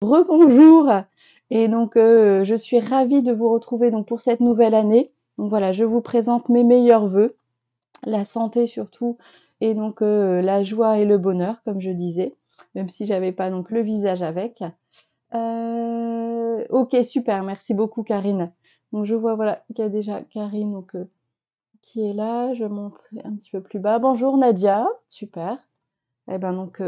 Rebonjour et donc je suis ravie de vous retrouver donc pour cette nouvelle année. Donc voilà, je vous présente mes meilleurs vœux, la santé surtout et donc la joie et le bonheur comme je disais, même si j'avais pas donc le visage avec. OK, super, merci beaucoup Karine. Donc je vois voilà qu'il y a déjà Karine donc qui est là, je monte un petit peu plus bas. Bonjour Nadia, super. Et ben donc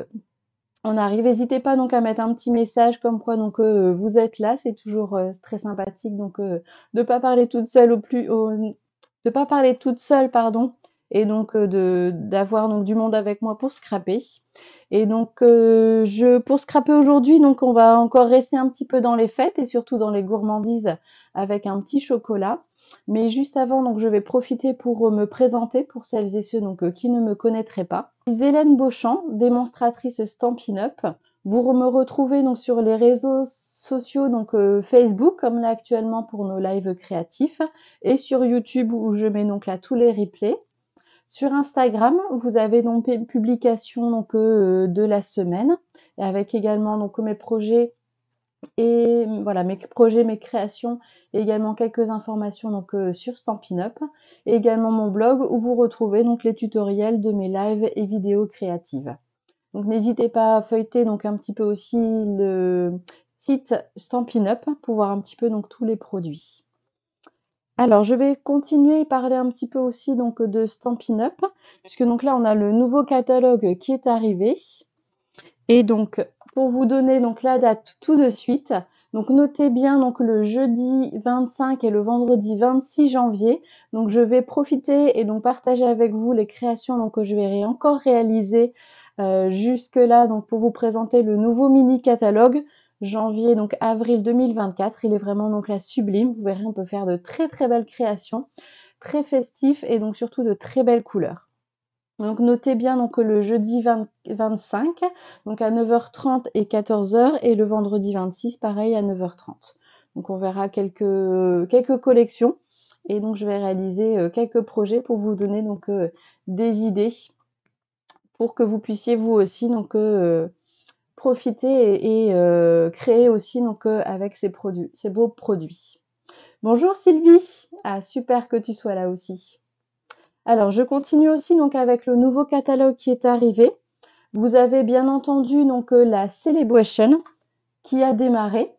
on arrive. N'hésitez pas donc à mettre un petit message comme quoi donc vous êtes là, c'est toujours très sympathique donc de pas parler toute seule de pas parler toute seule pardon et donc de d'avoir donc du monde avec moi pour scraper. Et donc je pour scraper aujourd'hui donc on va encore rester un petit peu dans les fêtes et surtout dans les gourmandises avec un petit chocolat. Mais juste avant, donc, je vais profiter pour me présenter pour celles et ceux donc, qui ne me connaîtraient pas. Je suis Hélène Beauchamp, démonstratrice Stampin' Up. Vous me retrouvez donc sur les réseaux sociaux, donc Facebook, comme là actuellement pour nos lives créatifs, et sur YouTube où je mets donc là tous les replays. Sur Instagram, vous avez donc une publication donc, de la semaine, avec également donc mes projets et voilà, mes projets, mes créations, et également quelques informations donc sur Stampin' Up, et également mon blog où vous retrouvez donc les tutoriels de mes lives et vidéos créatives. Donc n'hésitez pas à feuilleter donc un petit peu aussi le site Stampin' Up pour voir un petit peu donc tous les produits. Alors je vais continuer et parler un petit peu aussi donc de Stampin' Up, puisque donc là on a le nouveau catalogue qui est arrivé. Et donc, pour vous donner donc la date tout de suite, donc notez bien donc le jeudi 25 et le vendredi 26 janvier. Donc je vais profiter et donc partager avec vous les créations donc que je vais encore réaliser jusque là donc pour vous présenter le nouveau mini catalogue janvier donc avril 2024. Il est vraiment donc la sublime. Vous verrez, on peut faire de très très belles créations, très festifs et donc surtout de très belles couleurs. Donc notez bien donc le jeudi 25, donc à 9h30 et 14h, et le vendredi 26, pareil à 9h30. Donc on verra quelques collections, et donc je vais réaliser quelques projets pour vous donner donc des idées pour que vous puissiez vous aussi donc profiter et créer aussi donc avec ces produits, ces beaux produits. Bonjour Sylvie, ah super que tu sois là aussi. Alors, je continue aussi donc avec le nouveau catalogue qui est arrivé. Vous avez bien entendu donc la Celebration qui a démarré.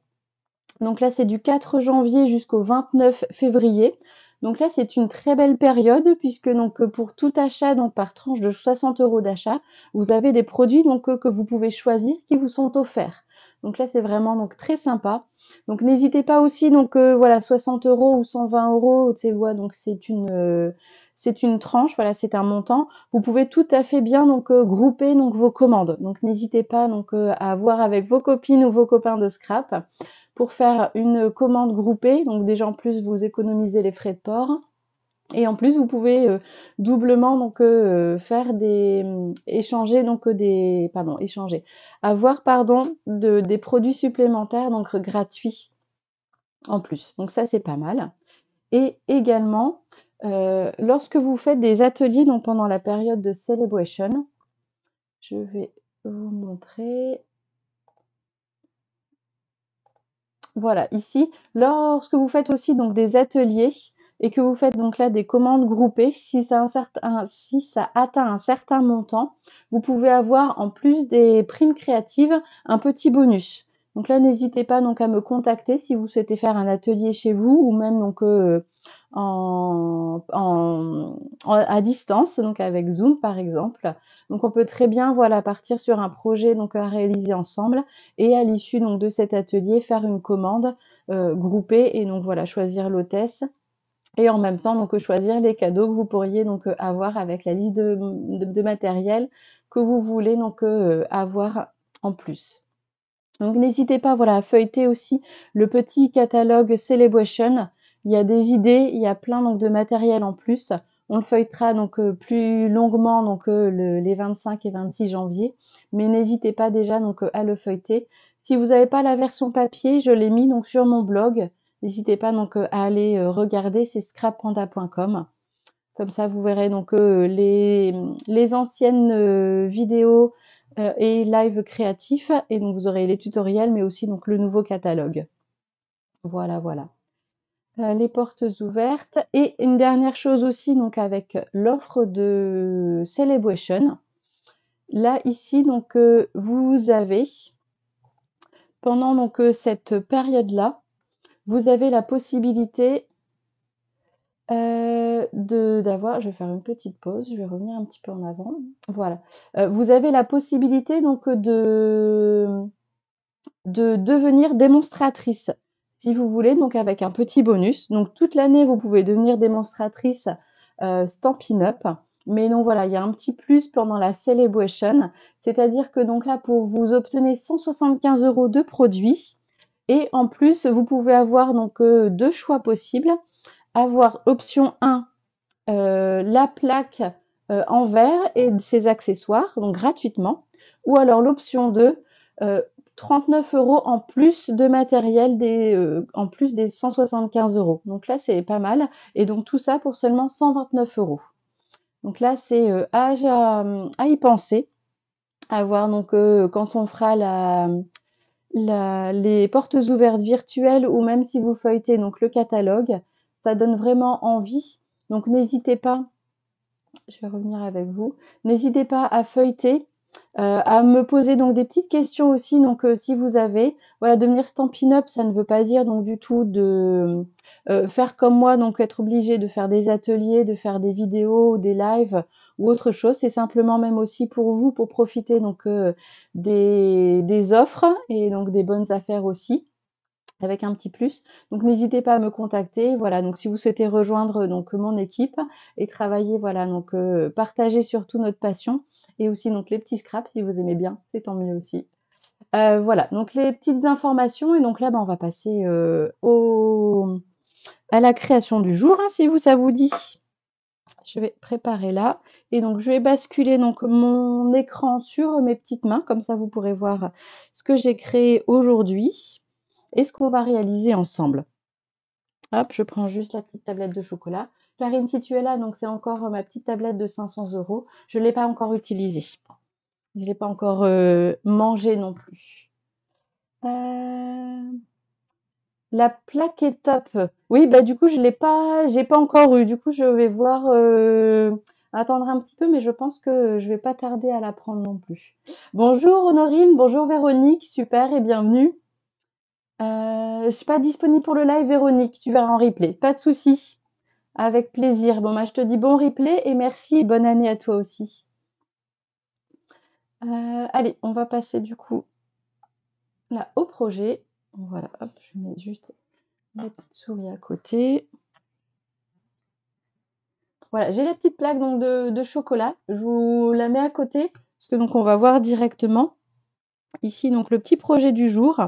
Donc là, c'est du 4 janvier jusqu'au 29 février. Donc là, c'est une très belle période puisque donc pour tout achat, donc par tranche de 60 € d'achat, vous avez des produits donc que vous pouvez choisir qui vous sont offerts. Donc là, c'est vraiment donc très sympa. Donc n'hésitez pas aussi donc voilà 60 € ou 120 €, tu sais ouais, donc c'est une tranche, voilà, c'est un montant. Vous pouvez tout à fait bien donc grouper donc vos commandes. Donc n'hésitez pas donc à voir avec vos copines ou vos copains de scrap pour faire une commande groupée. Donc déjà en plus vous économisez les frais de port. Et en plus, vous pouvez doublement donc faire des échanger donc des pardon échanger avoir pardon des produits supplémentaires donc gratuits en plus. Donc ça c'est pas mal. Et également lorsque vous faites des ateliers donc pendant la période de celebration, je vais vous montrer. Voilà, ici, lorsque vous faites aussi donc des ateliers et que vous faites donc là des commandes groupées, si ça atteint un certain montant, vous pouvez avoir en plus des primes créatives un petit bonus. Donc là, n'hésitez pas donc à me contacter si vous souhaitez faire un atelier chez vous ou même donc à distance, donc avec Zoom par exemple. Donc on peut très bien voilà partir sur un projet donc à réaliser ensemble et à l'issue donc de cet atelier faire une commande groupée et donc voilà choisir l'hôtesse et en même temps donc choisir les cadeaux que vous pourriez donc avoir avec la liste de matériel que vous voulez donc avoir en plus. Donc n'hésitez pas voilà à feuilleter aussi le petit catalogue Celebration. Il y a des idées, il y a plein donc de matériel en plus. On le feuilletera donc plus longuement donc les 25 et 26 janvier, mais n'hésitez pas déjà donc à le feuilleter. Si vous n'avez pas la version papier, je l'ai mis donc sur mon blog. N'hésitez pas donc à aller regarder, c'est scrappanda.com. Comme ça, vous verrez donc les anciennes vidéos et live créatif. Et donc, vous aurez les tutoriels, mais aussi donc le nouveau catalogue. Voilà, voilà. Les portes ouvertes. Et une dernière chose aussi, donc avec l'offre de Celebration. Là, ici, donc, vous avez, pendant donc, cette période-là, vous avez la possibilité d'avoir, je vais faire une petite pause, je vais revenir un petit peu en avant. Voilà. Vous avez la possibilité donc de devenir démonstratrice, si vous voulez, donc avec un petit bonus. Donc toute l'année, vous pouvez devenir démonstratrice Stampin' Up. Mais non, voilà, il y a un petit plus pendant la Celebration. C'est-à-dire que donc là, vous obtenez 175 € de produits. Et en plus, vous pouvez avoir donc deux choix possibles. Avoir option 1, la plaque en verre et ses accessoires, donc gratuitement. Ou alors l'option 2, 39 € en plus de matériel, en plus des 175 €. Donc là, c'est pas mal. Et donc tout ça pour seulement 129 €. Donc là, c'est à y penser, à voir donc quand on fera les portes ouvertes virtuelles ou même si vous feuilletez donc le catalogue, ça donne vraiment envie. Donc n'hésitez pas, je vais revenir avec vous, n'hésitez pas à feuilleter, à me poser donc des petites questions aussi. Donc si vous avez, voilà, devenir Stampin' Up, ça ne veut pas dire donc du tout de faire comme moi, donc être obligé de faire des ateliers, de faire des vidéos, des lives ou autre chose. C'est simplement même aussi pour vous, pour profiter donc des offres et donc des bonnes affaires aussi, avec un petit plus. Donc n'hésitez pas à me contacter. Voilà, donc si vous souhaitez rejoindre donc mon équipe et travailler, voilà, donc partager surtout notre passion et aussi donc les petits scraps si vous aimez bien, c'est tant mieux aussi. Voilà, donc les petites informations et donc là, on va passer à la création du jour, hein, si ça vous dit. Je vais préparer là et donc je vais basculer donc mon écran sur mes petites mains, comme ça vous pourrez voir ce que j'ai créé aujourd'hui et ce qu'on va réaliser ensemble. Hop, je prends juste la petite tablette de chocolat. Karine, si tu es là, donc c'est encore ma petite tablette de 500 €. Je ne l'ai pas encore utilisée. Je ne l'ai pas encore mangée non plus. La plaque est top. Oui, bah du coup, j'ai pas encore eu. Du coup, je vais voir, attendre un petit peu, mais je pense que je vais pas tarder à la prendre non plus. Bonjour Honorine, bonjour Véronique, super et bienvenue. Je suis pas disponible pour le live, Véronique, tu verras en replay. Pas de souci, avec plaisir. Bon, je te dis bon replay et merci et bonne année à toi aussi. Allez, on va passer du coup là au projet. Voilà, hop, je mets juste la petite souris à côté. Voilà, j'ai la petite plaque donc de chocolat. Je vous la mets à côté parce que donc on va voir directement ici donc le petit projet du jour.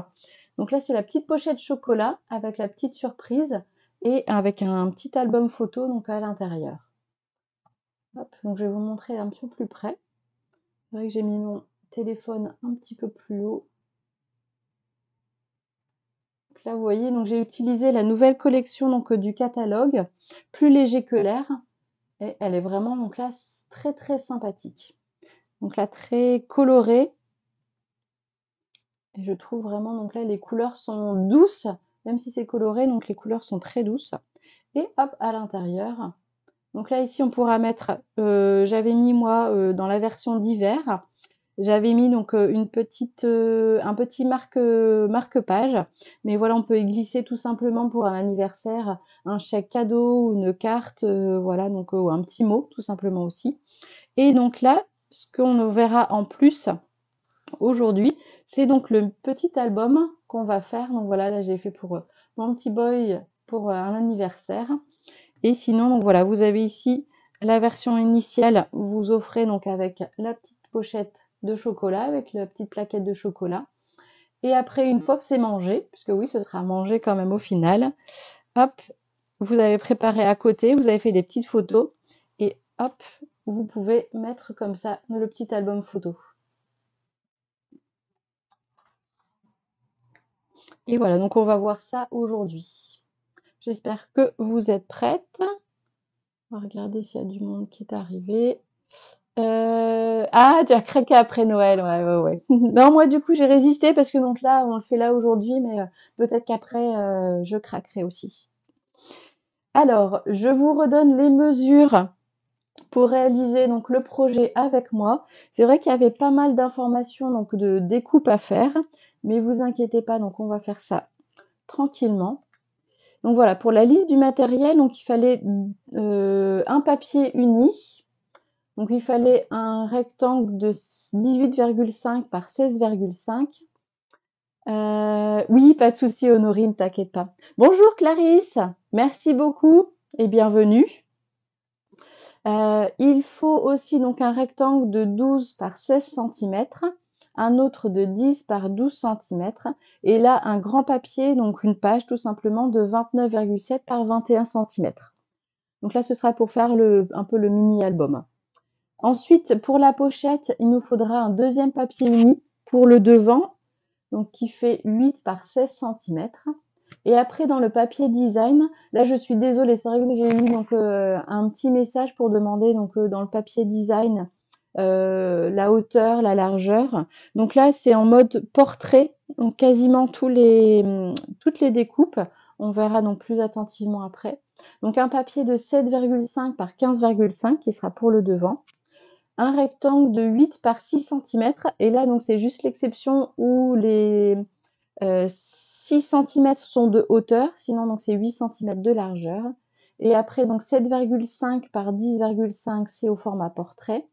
Donc là c'est la petite pochette chocolat avec la petite surprise et avec un petit album photo donc à l'intérieur. Donc je vais vous montrer un petit peu plus près. C'est vrai que j'ai mis mon téléphone un petit peu plus haut. Donc là vous voyez, donc j'ai utilisé la nouvelle collection donc du catalogue, plus léger que l'air, et elle est vraiment donc là très très sympathique. Donc là très colorée. Et je trouve vraiment, donc là, les couleurs sont douces, même si c'est coloré, donc les couleurs sont très douces. Et hop, à l'intérieur. Donc là, ici, on pourra mettre, j'avais mis moi, dans la version d'hiver, j'avais mis donc un petit marque-page. Mais voilà, on peut y glisser tout simplement pour un anniversaire, un chèque cadeau ou une carte, voilà, donc ou un petit mot, tout simplement aussi. Et donc là, ce qu'on verra en plus aujourd'hui, c'est donc le petit album qu'on va faire. Donc voilà, là j'ai fait pour mon petit boy pour un anniversaire. Et sinon, donc voilà, vous avez ici la version initiale. Vous offrez donc avec la petite pochette de chocolat, avec la petite plaquette de chocolat. Et après, une fois que c'est mangé, puisque oui, ce sera mangé quand même au final, hop, vous avez préparé à côté, vous avez fait des petites photos. Et hop, vous pouvez mettre comme ça le petit album photo. Et voilà, donc on va voir ça aujourd'hui. J'espère que vous êtes prêtes. On va regarder s'il y a du monde qui est arrivé. Ah, tu as craqué après Noël, ouais, ouais, ouais. Non, moi, du coup, j'ai résisté parce que donc là, on le fait là aujourd'hui, mais peut-être qu'après, je craquerai aussi. Alors, je vous redonne les mesures pour réaliser donc le projet avec moi. C'est vrai qu'il y avait pas mal d'informations donc de découpe à faire, mais vous inquiétez pas, donc on va faire ça tranquillement. Donc voilà, pour la liste du matériel, donc il fallait un papier uni. Donc il fallait un rectangle de 18,5 par 16,5. Oui, pas de souci, Honorine, t'inquiète pas. Bonjour Clarisse, merci beaucoup et bienvenue. Il faut aussi donc un rectangle de 12 par 16 cm, un autre de 10 par 12 cm, et là un grand papier, donc une page tout simplement de 29,7 par 21 cm. Donc là, ce sera pour faire un peu le mini-album. Ensuite, pour la pochette, il nous faudra un deuxième papier uni pour le devant, donc qui fait 8 par 16 cm. Et après, dans le papier design, là, je suis désolée, c'est vrai que j'ai eu donc un petit message pour demander donc dans le papier design la hauteur, la largeur. Donc là, c'est en mode portrait, donc quasiment toutes les découpes. On verra donc plus attentivement après. Donc un papier de 7,5 par 15,5 qui sera pour le devant. Un rectangle de 8 par 6 cm. Et là, donc c'est juste l'exception où les 6 cm sont de hauteur, sinon donc c'est 8 cm de largeur. Et après, donc 7,5 par 10,5, c'est au format portrait.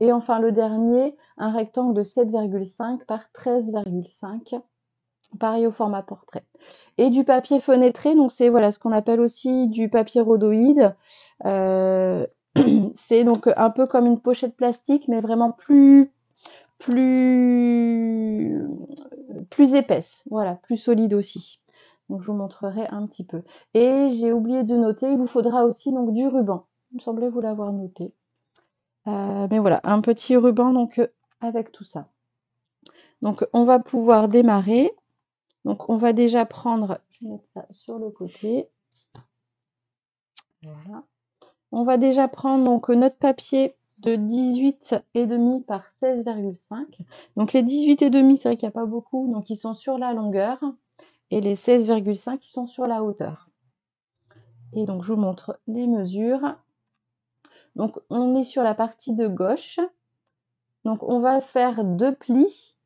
Et enfin, le dernier, un rectangle de 7,5 par 13,5, pareil au format portrait. Et du papier fenêtré, donc c'est voilà ce qu'on appelle aussi du papier rhodoïde. C'est donc un peu comme une pochette plastique, mais vraiment plus épaisse, voilà, plus solide aussi. Donc je vous montrerai un petit peu. Et j'ai oublié de noter, il vous faudra aussi donc du ruban. Il me semblait vous l'avoir noté. Mais voilà, un petit ruban donc avec tout ça. Donc on va pouvoir démarrer. Donc on va déjà prendre, je vais mettre ça sur le côté. Voilà. On va déjà prendre donc notre papier de 18,5 par 16,5. Donc les 18,5, c'est vrai qu'il n'y a pas beaucoup, donc ils sont sur la longueur. Et les 16,5 qui sont sur la hauteur. Et donc je vous montre les mesures. Donc on est sur la partie de gauche. Donc on va faire deux plis,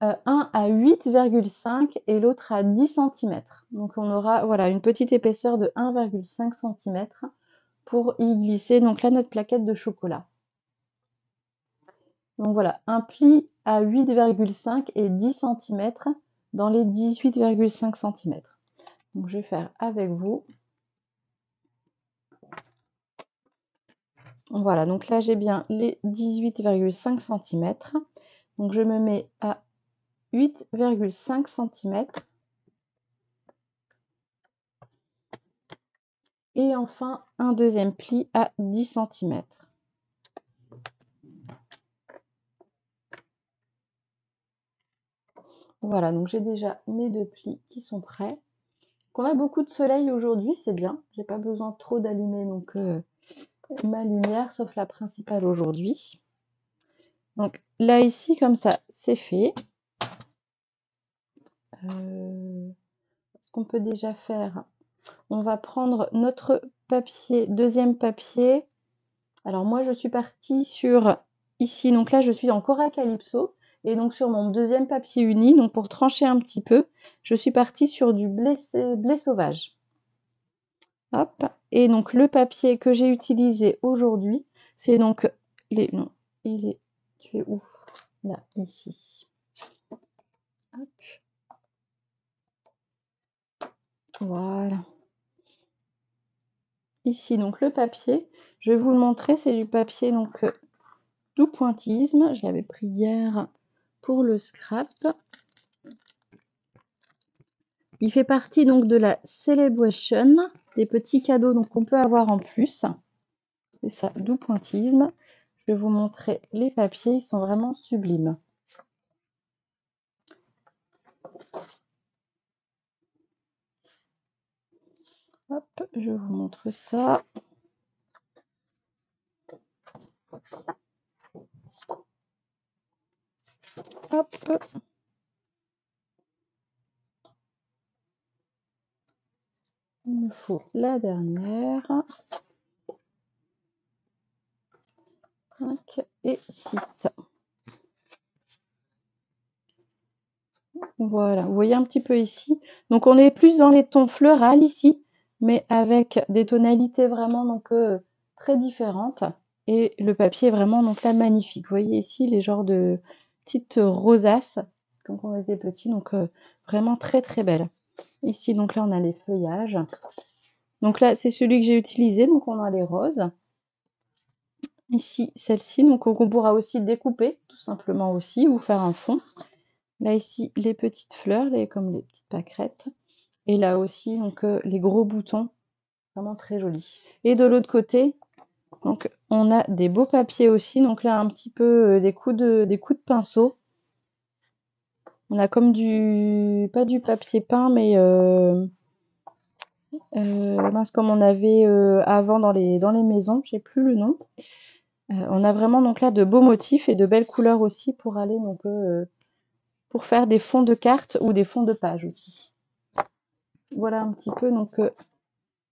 un à 8,5 et l'autre à 10 cm. Donc on aura voilà une petite épaisseur de 1,5 cm pour y glisser donc là notre plaquette de chocolat. Donc voilà, un pli à 8,5 et 10 cm dans les 18,5 cm. Donc je vais faire avec vous. Voilà, donc là j'ai bien les 18,5 cm. Donc je me mets à 8,5 cm. Et enfin un deuxième pli à 10 cm. Voilà, donc j'ai déjà mes deux plis qui sont prêts. On a beaucoup de soleil aujourd'hui, c'est bien. J'ai pas besoin trop d'allumer donc ma lumière, sauf la principale aujourd'hui. Donc là ici comme ça, c'est fait. Ce qu'on peut déjà faire, on va prendre notre papier, deuxième papier. Alors moi je suis partie sur ici, donc là je suis en Cora Calypso et donc sur mon deuxième papier uni, donc pour trancher un petit peu, je suis partie sur du blé sauvage. Hop, et donc le papier que j'ai utilisé aujourd'hui, c'est donc les non, tu es où? Là, ici. Hop. Voilà. Ici donc le papier, je vais vous le montrer, c'est du papier donc doux pointisme, je l'avais pris hier pour le scrap. Il fait partie donc de la Celebration, des petits cadeaux donc qu'on peut avoir en plus. C'est ça, doux pointisme. Je vais vous montrer les papiers, ils sont vraiment sublimes. Hop, je vous montre ça. Il me faut la dernière. 5 et 6. Voilà, vous voyez un petit peu ici. Donc on est plus dans les tons florales ici, mais avec des tonalités vraiment donc très différentes. Et le papier est vraiment donc là magnifique. Vous voyez ici les genres de petites rosaces, comme quand on était petit, donc vraiment très très belle. Ici donc là on a les feuillages. Donc là c'est celui que j'ai utilisé, donc on a les roses. Ici celle-ci, donc on pourra aussi découper tout simplement aussi ou faire un fond. Là ici les petites fleurs, comme les petites pâquerettes. Et là aussi donc les gros boutons, vraiment très jolis. Et de l'autre côté, donc on a des beaux papiers aussi. Donc là un petit peu des coups de pinceau. On a comme pas du papier peint, mais mince, comme on avait avant dans les maisons, j'ai plus le nom. On a vraiment donc là de beaux motifs et de belles couleurs aussi pour aller donc pour faire des fonds de cartes ou des fonds de pages aussi. Voilà un petit peu donc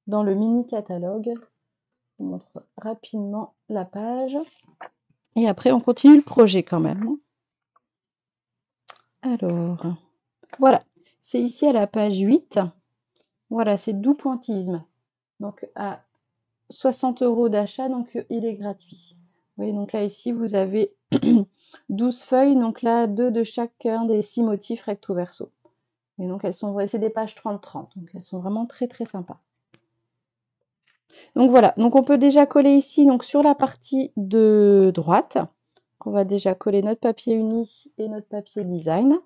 dans le mini catalogue. Je vous montre rapidement la page. Et après on continue le projet quand même. Alors, voilà. C'est ici à la page 8. Voilà, c'est doux pointillisme. Donc à 60 € d'achat, donc il est gratuit. Vous voyez, donc là ici vous avez 12 feuilles, donc là 2 de chacun des 6 motifs recto verso. Et donc elles sont, c'est des pages 30-30, donc elles sont vraiment très très sympas. Donc voilà, donc on peut déjà coller ici donc sur la partie de droite. On va déjà coller notre papier uni et notre papier design.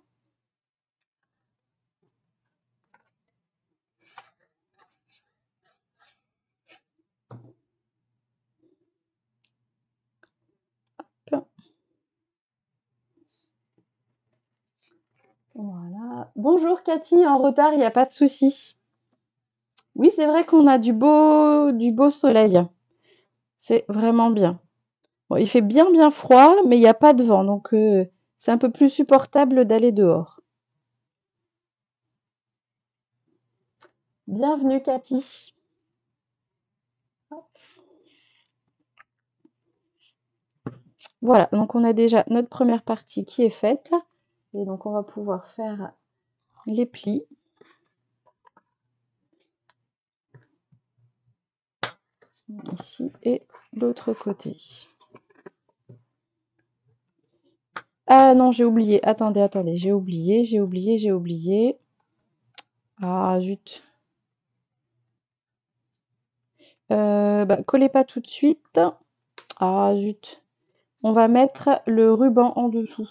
Voilà. Bonjour Cathy, en retard, il n'y a pas de souci. Oui, c'est vrai qu'on a du beau soleil. C'est vraiment bien. Bon, il fait bien bien froid, mais il n'y a pas de vent, donc c'est un peu plus supportable d'aller dehors. Bienvenue Cathy. Voilà, donc on a déjà notre première partie qui est faite. Et donc on va pouvoir faire les plis. Ici et l'autre côté. Ah non, j'ai oublié. Attendez, j'ai oublié. Ah, zut. Collez pas tout de suite. Ah, zut. On va mettre le ruban en dessous.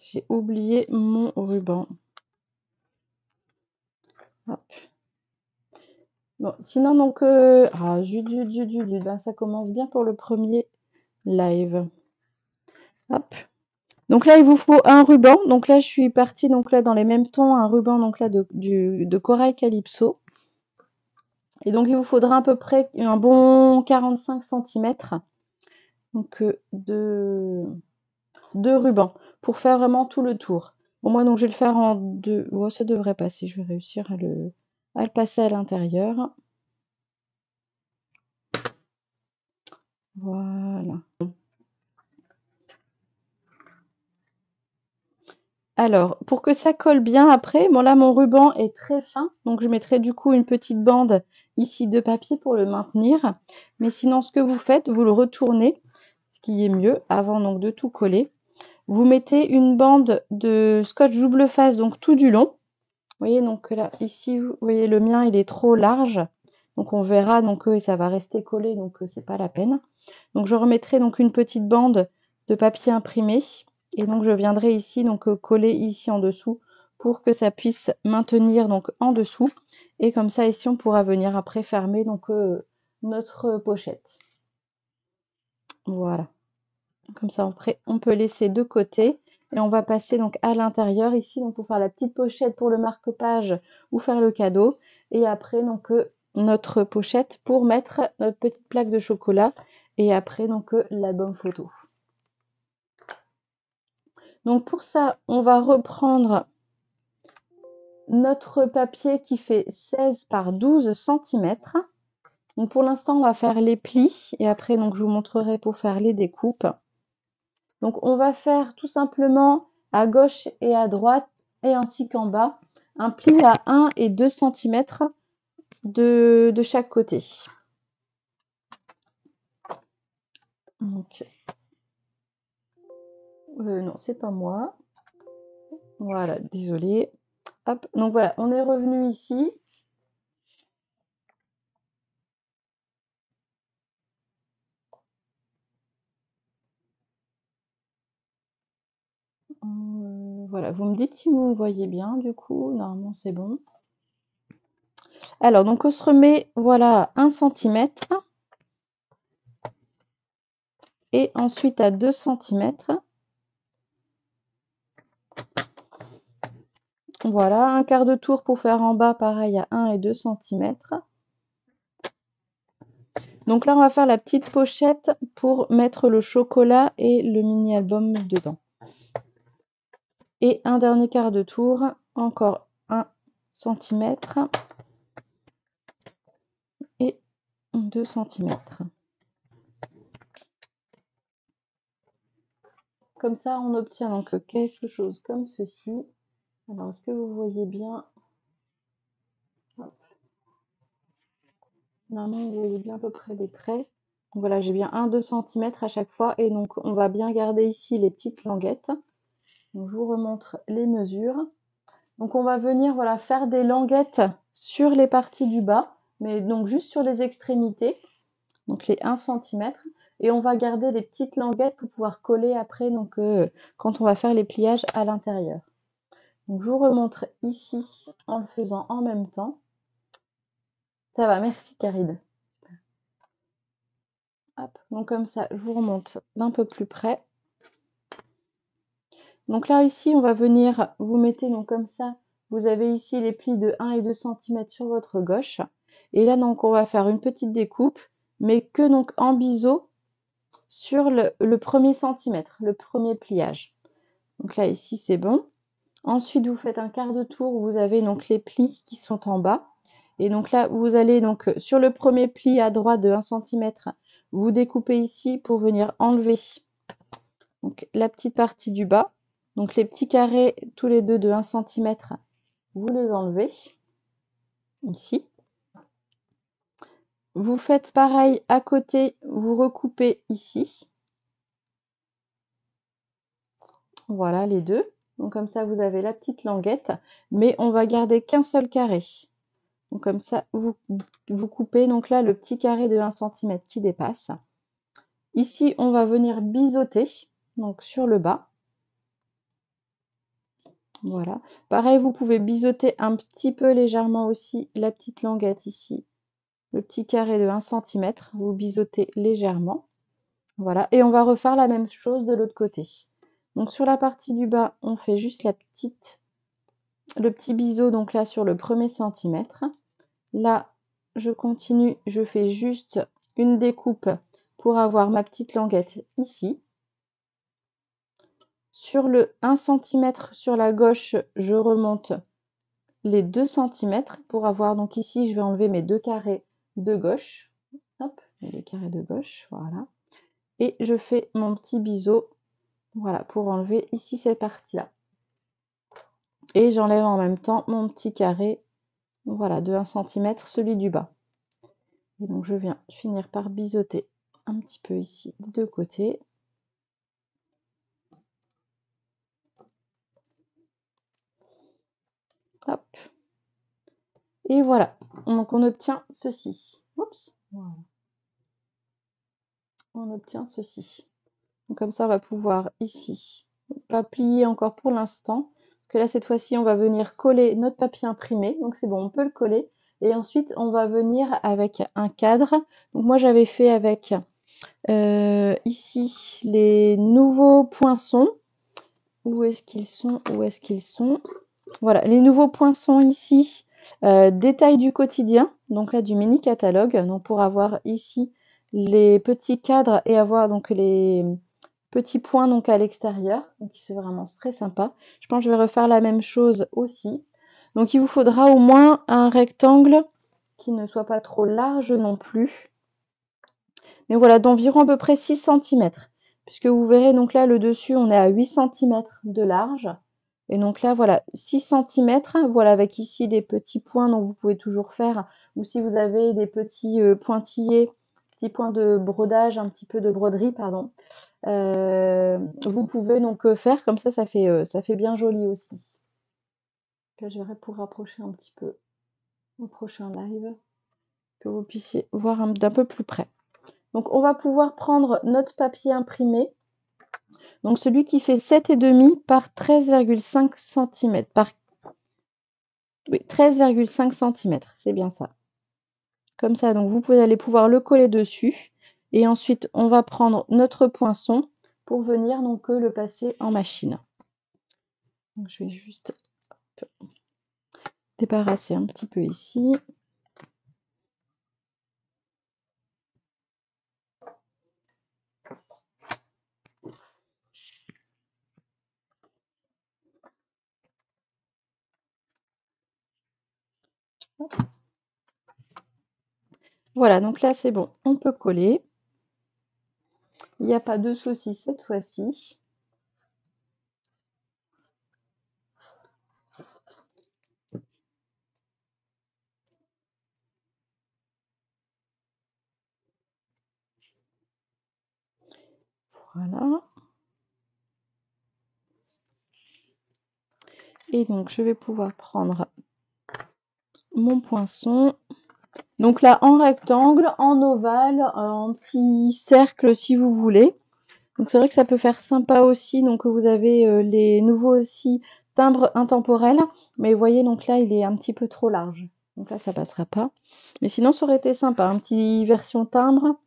J'ai oublié mon ruban. Hop. Bon, sinon, donc... Ah, zut. Ben, ça commence bien pour le premier live. Hop. Donc là, il vous faut un ruban. Donc là, je suis partie donc là, dans les mêmes tons, un ruban donc là, de corail calypso. Et donc, il vous faudra à peu près un bon 45 cm donc, de ruban pour faire vraiment tout le tour. Bon, moi, donc, je vais le faire en deux. Oh, ça devrait passer. Je vais réussir à le passer à l'intérieur. Voilà. Alors, pour que ça colle bien après, bon là, mon ruban est très fin. Donc, je mettrai du coup une petite bande ici de papier pour le maintenir. Mais sinon, ce que vous faites, vous le retournez, ce qui est mieux, avant donc de tout coller. Vous mettez une bande de scotch double face, donc tout du long. Vous voyez, donc là, ici, vous voyez, le mien, il est trop large. Donc, on verra, donc ça va rester collé, donc c'est pas la peine. Donc, je remettrai donc une petite bande de papier imprimé. Et donc, je viendrai ici, donc coller ici en dessous pour que ça puisse maintenir donc en dessous. Et comme ça, ici, on pourra venir après fermer donc notre pochette. Voilà. Comme ça, après, on peut laisser de côté. Et on va passer donc à l'intérieur ici, donc pour faire la petite pochette pour le marque-page ou faire le cadeau. Et après, donc notre pochette pour mettre notre petite plaque de chocolat. Et après, donc l'album photo. Donc pour ça, on va reprendre notre papier qui fait 16 par 12 cm. Donc pour l'instant, on va faire les plis et après, donc, je vous montrerai pour faire les découpes. Donc on va faire tout simplement à gauche et à droite et ainsi qu'en bas un pli à 1 et 2 cm de chaque côté. Donc, non, c'est pas moi. Voilà, désolée. Hop, donc voilà, on est revenu ici. Voilà, vous me dites si vous voyez bien, du coup, normalement c'est bon. Alors, donc on se remet, voilà, 1 cm. Et ensuite à 2 cm. Voilà, un quart de tour pour faire en bas, pareil à 1 et 2 cm. Donc là, on va faire la petite pochette pour mettre le chocolat et le mini-album dedans. Et un dernier quart de tour, encore 1 cm et 2 cm. Comme ça, on obtient donc quelque chose comme ceci. Alors, est-ce que vous voyez bien? Hop. Normalement, vous voyez bien à peu près les traits. Donc voilà, j'ai bien 1-2 cm à chaque fois. Et donc, on va bien garder ici les petites languettes. Donc, je vous remontre les mesures. Donc, on va venir voilà, faire des languettes sur les parties du bas, mais donc juste sur les extrémités, donc les 1 cm. Et on va garder les petites languettes pour pouvoir coller après, donc quand on va faire les pliages à l'intérieur. Donc, je vous remontre ici en le faisant en même temps. Ça va, merci Karine. Hop, donc comme ça, je vous remonte d'un peu plus près. Donc là, ici, on va venir, vous mettez donc comme ça, vous avez ici les plis de 1 et 2 cm sur votre gauche. Et là, donc, on va faire une petite découpe, mais que donc en biseau sur le premier centimètre, le premier pliage. Donc là, ici, c'est bon. Ensuite, vous faites un quart de tour, vous avez donc les plis qui sont en bas. Et donc là, vous allez donc sur le premier pli à droite de 1 cm, vous découpez ici pour venir enlever donc, la petite partie du bas. Donc les petits carrés, tous les deux de 1 cm, vous les enlevez ici. Vous faites pareil à côté, vous recoupez ici. Voilà les deux. Donc comme ça, vous avez la petite languette, mais on va garder qu'un seul carré. Donc comme ça, vous coupez donc là le petit carré de 1 cm qui dépasse. Ici, on va venir biseauter, donc sur le bas. Voilà. Pareil, vous pouvez biseauter un petit peu légèrement aussi la petite languette ici. Le petit carré de 1 cm, vous biseautez légèrement. Voilà. Et on va refaire la même chose de l'autre côté. Donc sur la partie du bas, on fait juste le petit biseau, donc là sur le premier centimètre. Là, je continue, je fais juste une découpe pour avoir ma petite languette ici. Sur le 1 cm sur la gauche, je remonte les 2 cm pour avoir, donc ici, je vais enlever mes deux carrés de gauche. Hop, les deux carrés de gauche, voilà. Et je fais mon petit biseau, voilà, pour enlever ici cette partie-là. Et j'enlève en même temps mon petit carré, voilà, de 1 cm, celui du bas. Et donc, je viens finir par biseauter un petit peu ici des deux côtés. Hop. Et voilà. Donc, on obtient ceci. Oups. Voilà. On obtient ceci. Donc, comme ça, on va pouvoir ici, pas plier encore pour l'instant. Que là, cette fois-ci, on va venir coller notre papier imprimé. Donc, c'est bon, on peut le coller. Et ensuite, on va venir avec un cadre. Donc, moi, j'avais fait avec ici les nouveaux poinçons. Où est-ce qu'ils sont? Où est-ce qu'ils sont? Voilà, les nouveaux poinçons ici. Détails du quotidien. Donc là, du mini catalogue. Donc, pour avoir ici les petits cadres et avoir donc les petits points donc à l'extérieur. Donc, c'est vraiment très sympa. Je pense que je vais refaire la même chose aussi. Donc il vous faudra au moins un rectangle qui ne soit pas trop large non plus. Mais voilà, d'environ à peu près 6 cm. Puisque vous verrez, donc là, le dessus, on est à 8 cm de large. Et donc là, voilà, 6 cm. Voilà, avec ici des petits points, donc vous pouvez toujours faire. Ou si vous avez des petits pointillés, petits points de brodage, un petit peu de broderie, pardon. Vous pouvez donc faire comme ça fait bien joli aussi. Là, je vais pour rapprocher un petit peu au prochain live, que vous puissiez voir d'un peu plus près. Donc on va pouvoir prendre notre papier imprimé, donc celui qui fait 7,5 par 13,5 cm. Oui, 13,5 cm, c'est bien ça. Comme ça, donc vous pouvez aller pouvoir le coller dessus. Et ensuite, on va prendre notre poinçon pour venir donc le passer en machine. Donc, je vais juste débarrasser un petit peu ici. Voilà, donc là c'est bon, on peut coller. Il n'y a pas de souci cette fois-ci. Voilà. Et donc je vais pouvoir prendre mon poinçon. Donc là en rectangle, en ovale, en petit cercle si vous voulez. Donc c'est vrai que ça peut faire sympa aussi. Donc vous avez les nouveaux aussi timbres intemporels. Mais vous voyez, donc là il est un petit peu trop large. Donc là ça passera pas. Mais sinon ça aurait été sympa. Un petit version timbre,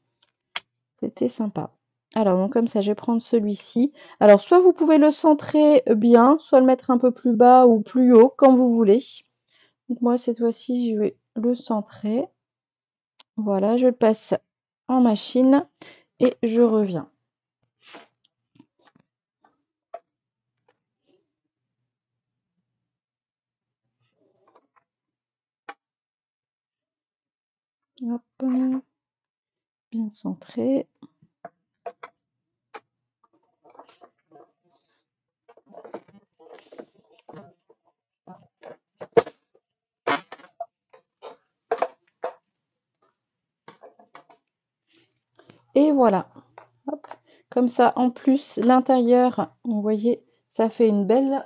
c'était sympa. Alors donc comme ça je vais prendre celui-ci. Alors soit vous pouvez le centrer bien, soit le mettre un peu plus bas ou plus haut, comme vous voulez. Donc moi cette fois-ci je vais le centrer. Voilà, je le passe en machine et je reviens. Hop, bien centré. Et voilà. Hop. Comme ça, en plus, l'intérieur, vous voyez, ça fait une belle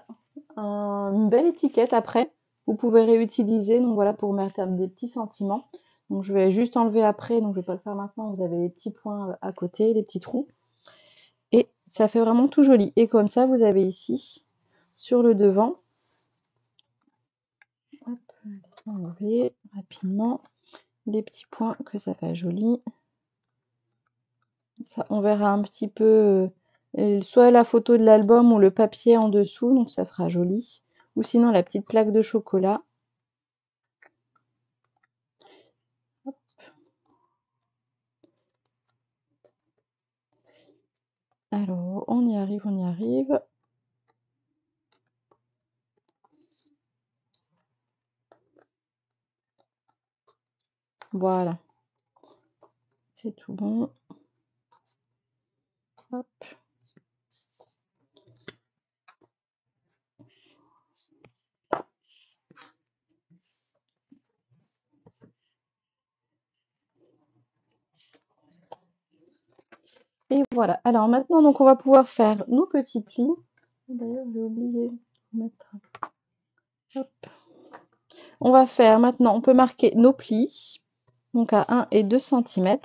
étiquette après. Vous pouvez réutiliser, donc voilà, pour mettre des petits sentiments. Donc je vais juste enlever après, donc je vais pas le faire maintenant. Vous avez les petits points à côté, les petits trous. Et ça fait vraiment tout joli. Et comme ça, vous avez ici, sur le devant, hop, enlever rapidement les petits points que ça fait joli. Ça, on verra un petit peu soit la photo de l'album ou le papier en dessous, donc ça fera joli. Ou sinon la petite plaque de chocolat. Hop. Alors, on y arrive, on y arrive. Voilà. C'est tout bon. Hop. Et voilà. Alors maintenant, donc on va pouvoir faire nos petits plis. D'ailleurs, j'ai oublié de mettre. Hop. On va faire maintenant, on peut marquer nos plis, donc à 1 et 2 cm.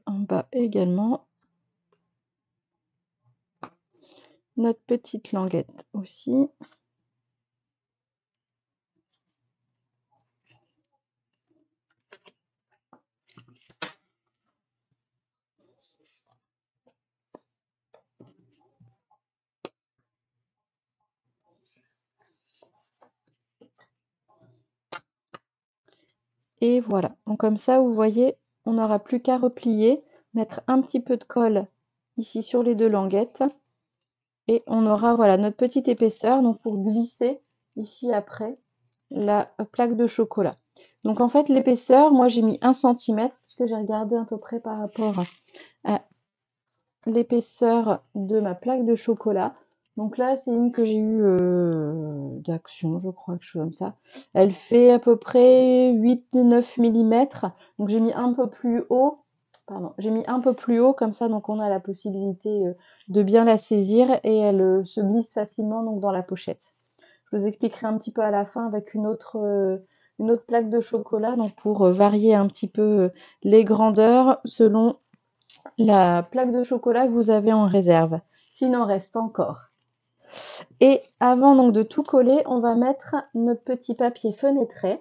En bas également. Notre petite languette aussi. Et voilà. Donc comme ça, vous voyez, on n'aura plus qu'à replier, mettre un petit peu de colle ici sur les 2 languettes. Et on aura voilà notre petite épaisseur donc pour glisser ici après la plaque de chocolat. Donc en fait l'épaisseur, moi j'ai mis 1 cm puisque j'ai regardé à peu près par rapport à l'épaisseur de ma plaque de chocolat. Donc là c'est une que j'ai eue d'Action, je crois, quelque chose comme ça. Elle fait à peu près 8-9 mm. Donc j'ai mis un peu plus haut. Pardon, j'ai mis un peu plus haut comme ça, donc on a la possibilité de bien la saisir et elle se glisse facilement donc dans la pochette. Je vous expliquerai un petit peu à la fin avec une autre plaque de chocolat, donc pour varier un petit peu les grandeurs selon la plaque de chocolat que vous avez en réserve, s'il en reste encore. Et avant donc de tout coller, on va mettre notre petit papier fenêtré.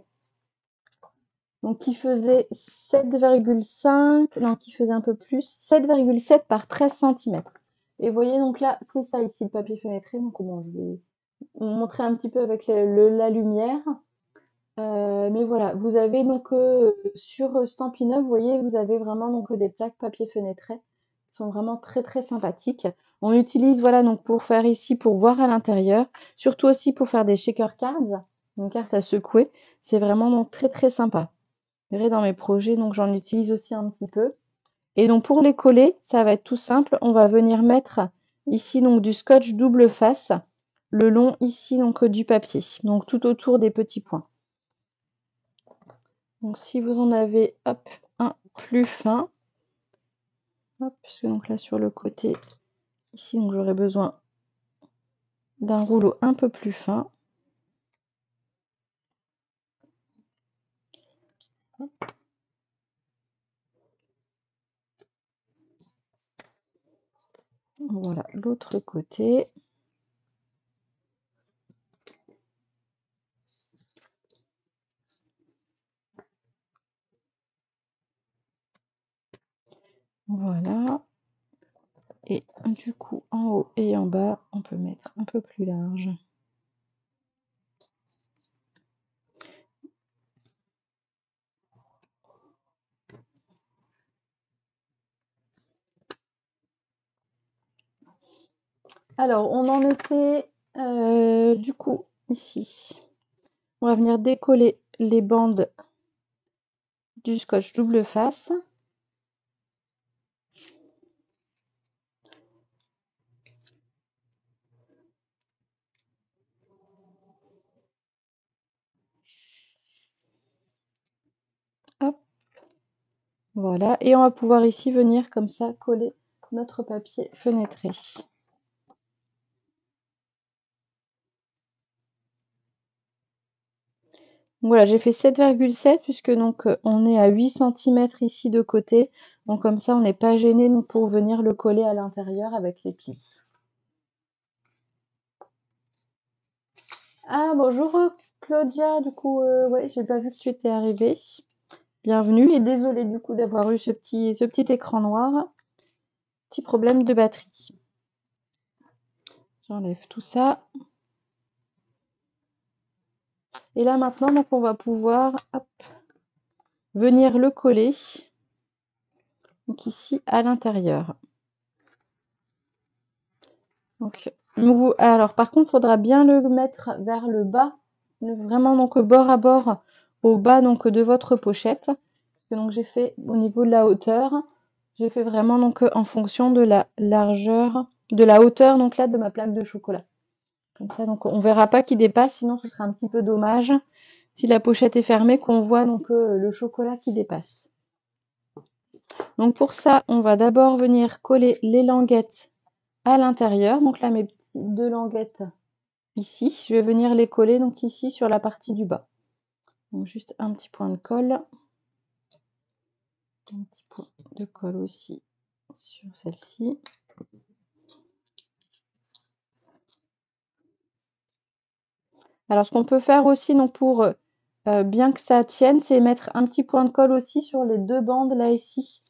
Donc qui faisait 7,5, non qui faisait un peu plus, 7,7 par 13 cm. Et vous voyez donc là, c'est ça ici le papier fenêtré. Donc bon, je vais vous montrer un petit peu avec la lumière. Mais voilà, vous avez donc sur Stampin' Up, vous voyez, vous avez vraiment donc des plaques papier fenêtré qui sont vraiment très très sympathiques. On utilise voilà donc pour faire ici pour voir à l'intérieur, surtout aussi pour faire des shaker cards, une carte à secouer. C'est vraiment donc très très sympa. Vous verrez dans mes projets, donc j'en utilise aussi un petit peu. Et donc pour les coller, ça va être tout simple. On va venir mettre ici donc du scotch double face, le long ici donc du papier, donc tout autour des petits points. Donc si vous en avez hop, un plus fin, hop, puisque donc là sur le côté, ici donc j'aurai besoin d'un rouleau un peu plus fin. Voilà, l'autre côté. Voilà. Et du coup, en haut et en bas, on peut mettre un peu plus large. Alors, on en était du coup ici. On va venir décoller les bandes du scotch double face. Hop. Voilà, et on va pouvoir ici venir comme ça coller notre papier fenêtré. Voilà, j'ai fait 7,7 puisque donc on est à 8 cm ici de côté. Donc comme ça, on n'est pas gêné pour venir le coller à l'intérieur avec les plis. Ah bonjour Claudia, du coup, ouais, j'ai pas vu que tu étais arrivée. Bienvenue et désolée du coup d'avoir eu ce petit écran noir. Petit problème de batterie. J'enlève tout ça. Et là maintenant, donc on va pouvoir hop, venir le coller. Donc ici à l'intérieur. Donc, alors par contre, il faudra bien le mettre vers le bas, vraiment donc bord à bord, au bas donc de votre pochette. Donc j'ai fait au niveau de la hauteur, j'ai fait vraiment donc en fonction de la largeur, de la hauteur donc là de ma plaque de chocolat. Comme ça donc on verra pas qu'il dépasse, sinon ce sera un petit peu dommage si la pochette est fermée qu'on voit donc le chocolat qui dépasse. Donc pour ça, on va d'abord venir coller les languettes à l'intérieur. Donc là mes petites 2 languettes ici, je vais venir les coller donc ici sur la partie du bas. Donc juste un petit point de colle. Un petit point de colle aussi sur celle-ci. Alors ce qu'on peut faire aussi donc pour bien que ça tienne, c'est mettre un petit point de colle aussi sur les 2 bandes là ici,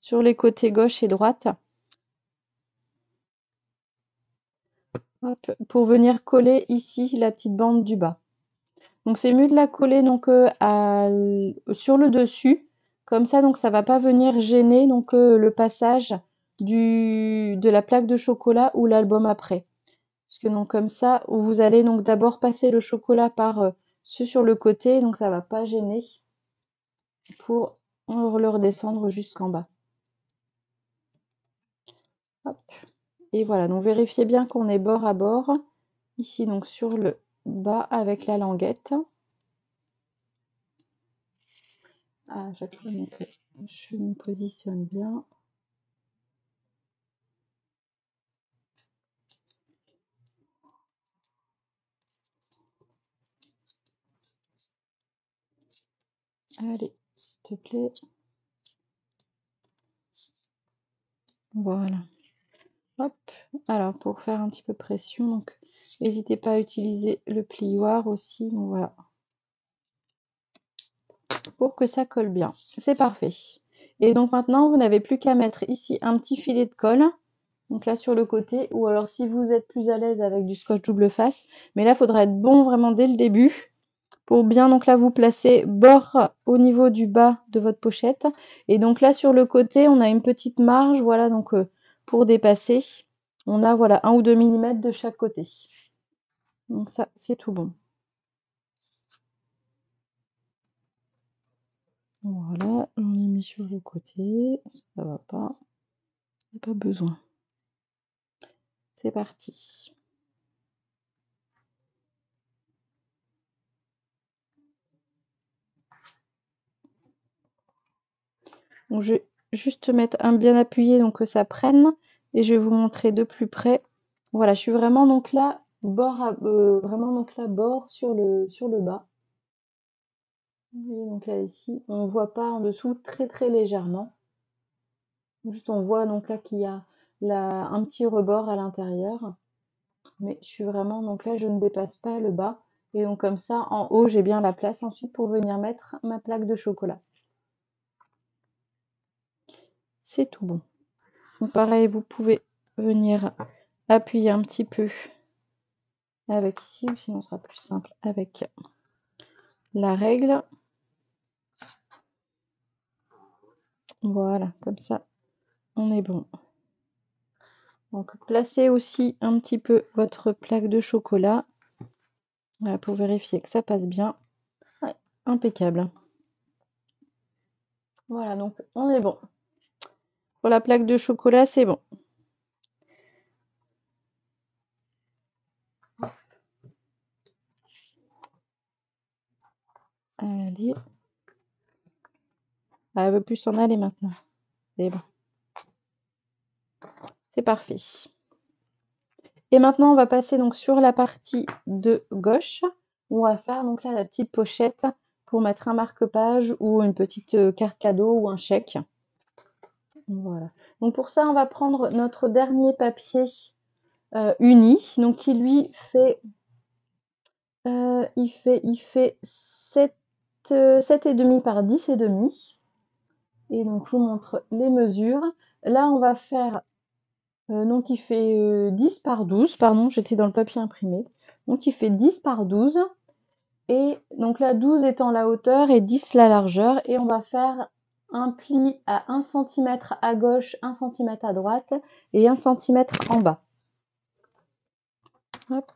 sur les côtés gauche et droite. Hop, pour venir coller ici la petite bande du bas. Donc c'est mieux de la coller donc sur le dessus, comme ça donc ça va pas venir gêner donc le passage de la plaque de chocolat ou l'album après. Parce que donc comme ça, vous allez donc d'abord passer le chocolat par ce sur le côté, donc ça va pas gêner pour le redescendre jusqu'en bas. Hop. Et voilà, donc vérifiez bien qu'on est bord à bord, ici donc sur le bas avec la languette. À chaque fois, donc, je me positionne bien. Allez, s'il te plaît. Voilà. Hop. Alors, pour faire un petit peu pression, donc n'hésitez pas à utiliser le plioir aussi. Donc voilà. Pour que ça colle bien. C'est parfait. Et donc maintenant, vous n'avez plus qu'à mettre ici un petit filet de colle. Donc là sur le côté, ou alors si vous êtes plus à l'aise avec du scotch double face. Mais là, il faudra être bon vraiment dès le début. Pour bien donc là vous placer bord au niveau du bas de votre pochette. Et donc là sur le côté, on a une petite marge, voilà, donc pour dépasser. On a voilà 1 ou 2 mm de chaque côté. Donc ça, c'est tout bon. Voilà, on est mis sur le côté, ça va pas, il n'y a pas besoin. C'est parti. Donc je vais juste mettre un bien appuyé donc que ça prenne et je vais vous montrer de plus près. Voilà, je suis vraiment donc là bord à, vraiment donc là bord sur le bas. Vous voyez donc là ici, on voit pas en dessous très légèrement. Juste on voit donc là qu'il y a un petit rebord à l'intérieur. Mais je suis vraiment donc là je ne dépasse pas le bas et donc comme ça en haut j'ai bien la place ensuite pour venir mettre ma plaque de chocolat. C'est tout bon. Donc pareil, vous pouvez venir appuyer un petit peu avec ici, ou sinon ce sera plus simple avec la règle. Voilà, comme ça, on est bon. Donc placez aussi un petit peu votre plaque de chocolat. Voilà, pour vérifier que ça passe bien. Ouais, impeccable. Voilà, donc on est bon. Pour la plaque de chocolat, c'est bon. Allez. Elle veut plus s'en aller maintenant. C'est bon. C'est parfait. Et maintenant, on va passer donc sur la partie de gauche. On va faire donc là la petite pochette pour mettre un marque-page ou une petite carte cadeau ou un chèque. Voilà. Donc pour ça, on va prendre notre dernier papier uni, donc qui lui fait, il fait 7,5 par 10,5. Et donc je vous montre les mesures. Là, on va faire donc il fait 10 par 12, pardon, j'étais dans le papier imprimé. Donc il fait 10 par 12. Et donc là, 12 étant la hauteur et 10 la largeur. Et on va faire un pli à 1 cm à gauche, 1 cm à droite et 1 cm en bas. Hop.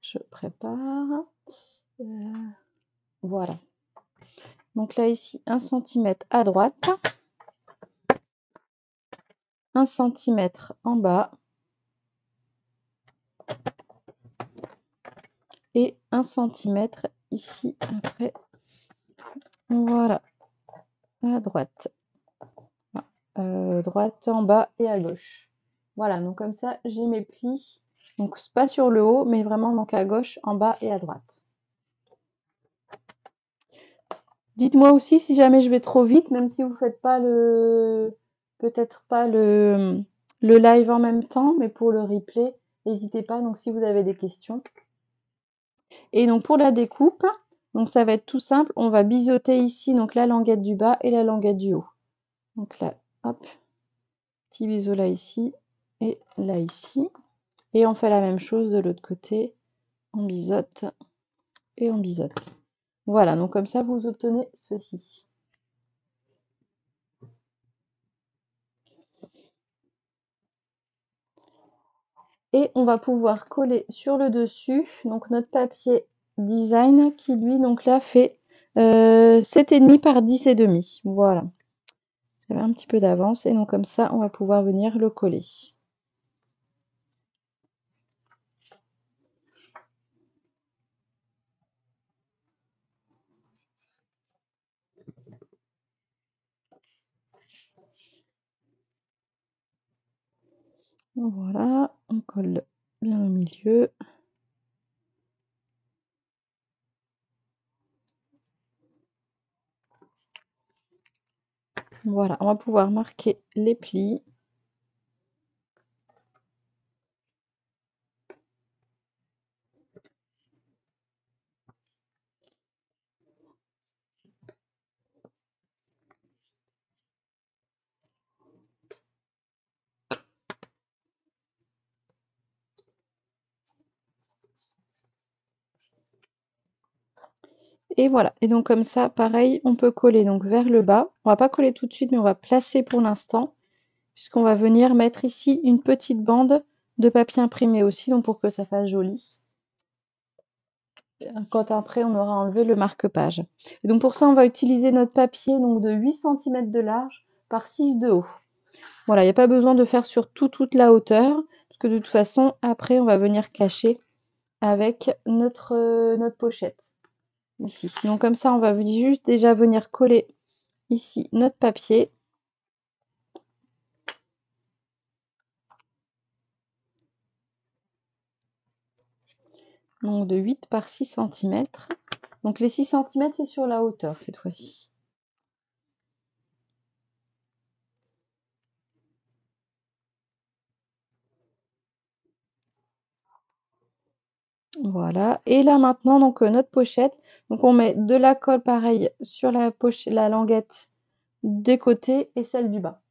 Je prépare. Voilà. Donc là, ici, 1 cm à droite. 1 cm en bas. Et 1 cm ici après. Voilà. À droite. Droite en bas et à gauche. Voilà, donc comme ça, j'ai mes plis. Donc pas sur le haut, mais vraiment donc à gauche, en bas et à droite. Dites-moi aussi si jamais je vais trop vite, même si vous ne faites pas peut-être pas le live en même temps, mais pour le replay, n'hésitez pas, donc si vous avez des questions. Et donc pour la découpe, donc ça va être tout simple, on va biseauter ici donc la languette du bas et la languette du haut. Donc là, hop, petit biseau là ici et là ici. Et on fait la même chose de l'autre côté on biseaute et on biseaute. Voilà, donc comme ça, vous obtenez ceci. Et on va pouvoir coller sur le dessus donc notre papier design qui lui donc là fait 7,5 par 10,5. Voilà. J'avais un petit peu d'avance et donc comme ça on va pouvoir venir le coller. Voilà, on colle bien au milieu. Voilà, on va pouvoir marquer les plis. Et voilà, et donc comme ça, pareil, on peut coller donc vers le bas. On va pas coller tout de suite, mais on va placer pour l'instant, puisqu'on va venir mettre ici une petite bande de papier imprimé aussi, donc pour que ça fasse joli. Quand après on aura enlevé le marque-page. Et donc pour ça, on va utiliser notre papier donc de 8 cm de large par 6 de haut. Voilà, il n'y a pas besoin de faire sur toute la hauteur, parce que de toute façon, après, on va venir cacher avec notre pochette. Ici. Donc comme ça, on va juste déjà venir coller ici notre papier. Donc de 8 par 6 cm. Donc les 6 cm, c'est sur la hauteur cette fois-ci. Voilà. Et là maintenant, donc notre pochette. Donc on met de la colle pareil sur la languette des côtés et celle du bas.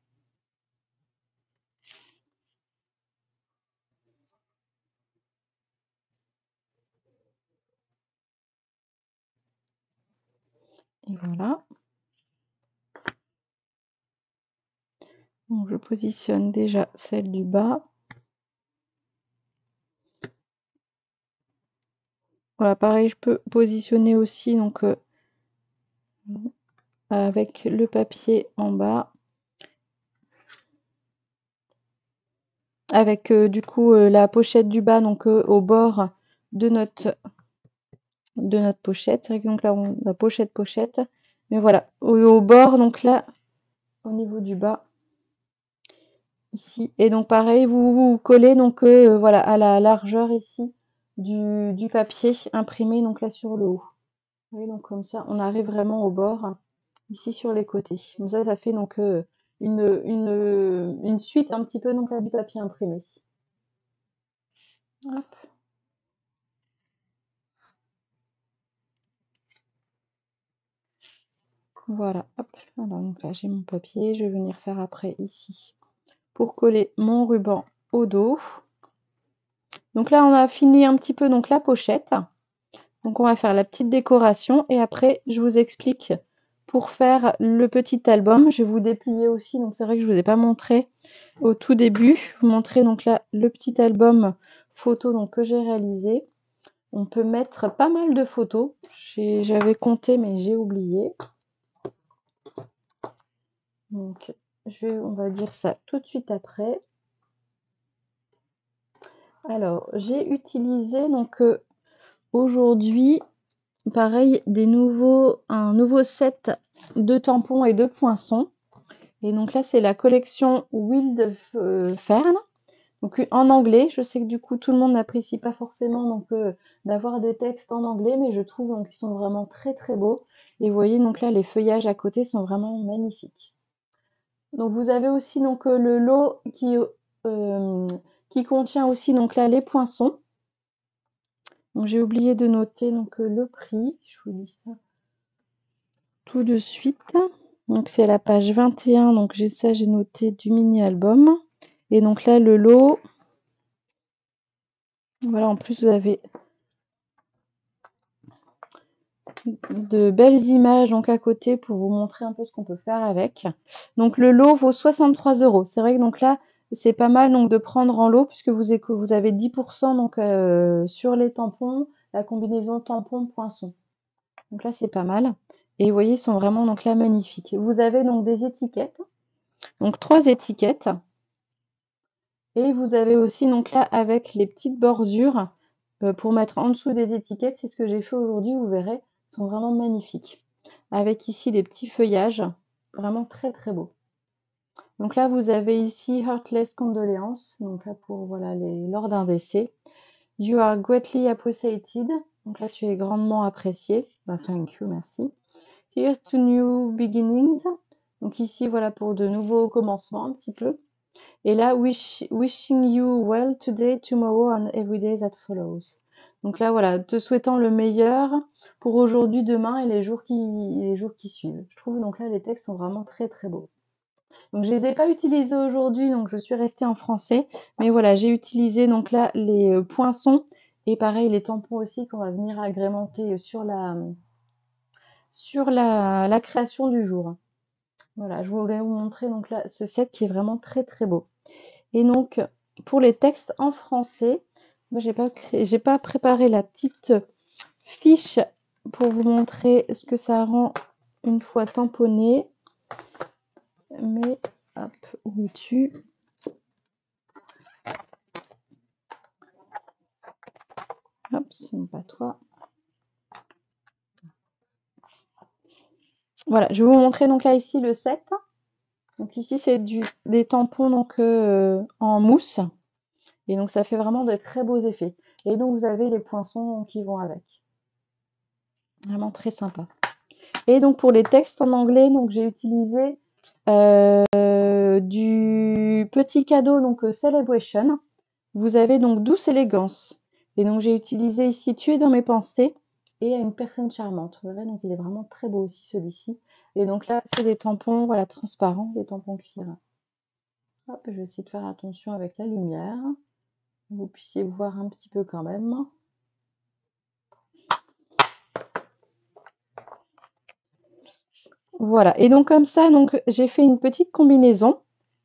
Et voilà. Donc je positionne déjà celle du bas. Voilà, pareil, je peux positionner aussi donc avec le papier en bas. Avec du coup la pochette du bas donc au bord de notre pochette. C'est vrai que donc là on a pochette. Mais voilà, au bord, donc là, au niveau du bas, ici. Et donc pareil, vous collez donc voilà, à la largeur ici du papier imprimé donc là sur le haut. Vous voyez, donc comme ça, on arrive vraiment au bord, ici sur les côtés. Comme ça fait donc une suite un petit peu donc là du papier imprimé. Hop. Voilà, hop. Alors, donc là, j'ai mon papier. Je vais venir faire après ici pour coller mon ruban au dos. Donc là, on a fini un petit peu donc la pochette. Donc on va faire la petite décoration et après, je vous explique pour faire le petit album. Je vais vous déplier aussi. Donc c'est vrai que je vous ai pas montré au tout début. Je vous montrer donc là le petit album photo donc que j'ai réalisé. On peut mettre pas mal de photos. J'avais compté mais j'ai oublié. Donc, on va dire ça tout de suite après. Alors, j'ai utilisé donc aujourd'hui, pareil, un nouveau set de tampons et de poinçons. Et donc là, c'est la collection Wild Fern. Donc en anglais, je sais que du coup tout le monde n'apprécie pas forcément donc d'avoir des textes en anglais, mais je trouve donc qu'ils sont vraiment très très beaux. Et vous voyez donc là les feuillages à côté sont vraiment magnifiques. Donc vous avez aussi donc le lot qui contient aussi donc là les poinçons. Donc j'ai oublié de noter donc le prix. Je vous dis ça tout de suite. Donc c'est à la page 21. Donc j'ai noté du mini album. Et donc là le lot. Voilà, en plus vous avez de belles images donc à côté pour vous montrer un peu ce qu'on peut faire avec. Donc le lot vaut 63 €. C'est vrai que donc là, c'est pas mal donc de prendre en lot puisque vous avez 10% donc sur les tampons, la combinaison tampon-poinçon. Donc là, c'est pas mal. Et vous voyez, ils sont vraiment donc là magnifiques. Vous avez donc des étiquettes, donc 3 étiquettes. Et vous avez aussi donc là avec les petites bordures pour mettre en dessous des étiquettes. C'est ce que j'ai fait aujourd'hui, vous verrez, ils sont vraiment magnifiques. Avec ici des petits feuillages, vraiment très très beaux. Donc là, vous avez ici Heartless Condoléances, donc là pour voilà lors d'un décès. You are greatly appreciated, donc là tu es grandement apprécié. Ben, thank you, merci. Here's to new beginnings, donc ici voilà pour de nouveaux commencements un petit peu. Et là, wishing you well today, tomorrow and every day that follows. Donc là, voilà, te souhaitant le meilleur pour aujourd'hui, demain et les jours qui suivent. Je trouve donc là, les textes sont vraiment très très beaux. Donc je les ai pas utilisés aujourd'hui, donc je suis restée en français. Mais voilà, j'ai utilisé donc là les poinçons et pareil les tampons aussi qu'on va venir agrémenter sur la création du jour. Voilà, je voulais vous montrer donc là ce set qui est vraiment très très beau. Et donc, pour les textes en français, moi, j'ai pas préparé la petite fiche pour vous montrer ce que ça rend une fois tamponné. Mais, hop, où es-tu? Hop, sinon pas toi. Voilà, je vais vous montrer donc là ici le set. Donc ici, c'est des tampons donc en mousse. Et donc, ça fait vraiment de très beaux effets. Et donc, vous avez les poinçons qui vont avec. Vraiment très sympa. Et donc, pour les textes en anglais, donc j'ai utilisé du petit cadeau, donc Celebration. Vous avez donc Douce élégance. Et donc, j'ai utilisé ici Tu es dans mes pensées et à une personne charmante. Vous verrez, donc il est vraiment très beau aussi celui-ci. Et donc là, c'est des tampons, voilà, transparents, des tampons cuir. Hop, je vais essayer de faire attention avec la lumière. Vous puissiez voir un petit peu quand même. Voilà, et donc comme ça, donc j'ai fait une petite combinaison.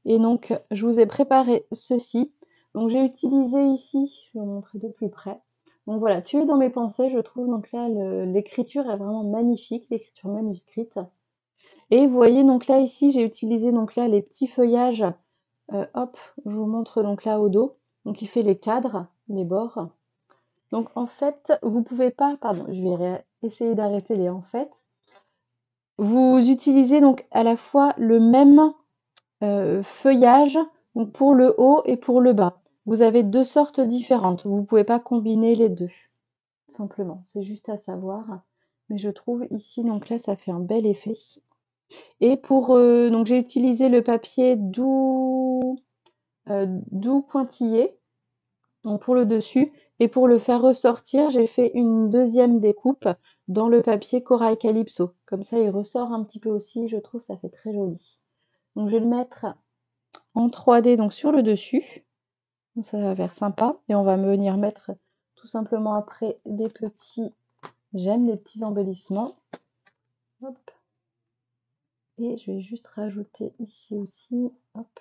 Et donc, je vous ai préparé ceci. Donc, j'ai utilisé ici, je vais vous montrer de plus près. Donc voilà, Tu es dans mes pensées, je trouve. Donc là, l'écriture est vraiment magnifique, l'écriture manuscrite. Et vous voyez, donc là, ici, j'ai utilisé donc là les petits feuillages. Hop, je vous montre donc là au dos. Donc, il fait les cadres, les bords. Donc, en fait, vous pouvez pas, pardon, je vais essayer d'arrêter les en fait. Vous utilisez donc à la fois le même feuillage donc pour le haut et pour le bas. Vous avez deux sortes différentes. Vous ne pouvez pas combiner les deux, simplement. C'est juste à savoir. Mais je trouve ici, donc là, ça fait un bel effet. Et pour donc j'ai utilisé le papier doux pointillé donc pour le dessus. Et pour le faire ressortir, j'ai fait une deuxième découpe dans le papier Corail Calypso. Comme ça, il ressort un petit peu aussi. Je trouve ça fait très joli. Donc je vais le mettre en 3D donc sur le dessus. Donc ça va faire sympa. Et on va venir mettre tout simplement après des petits j'aime, des petits embellissements. Hop. Et je vais juste rajouter ici aussi. Hop.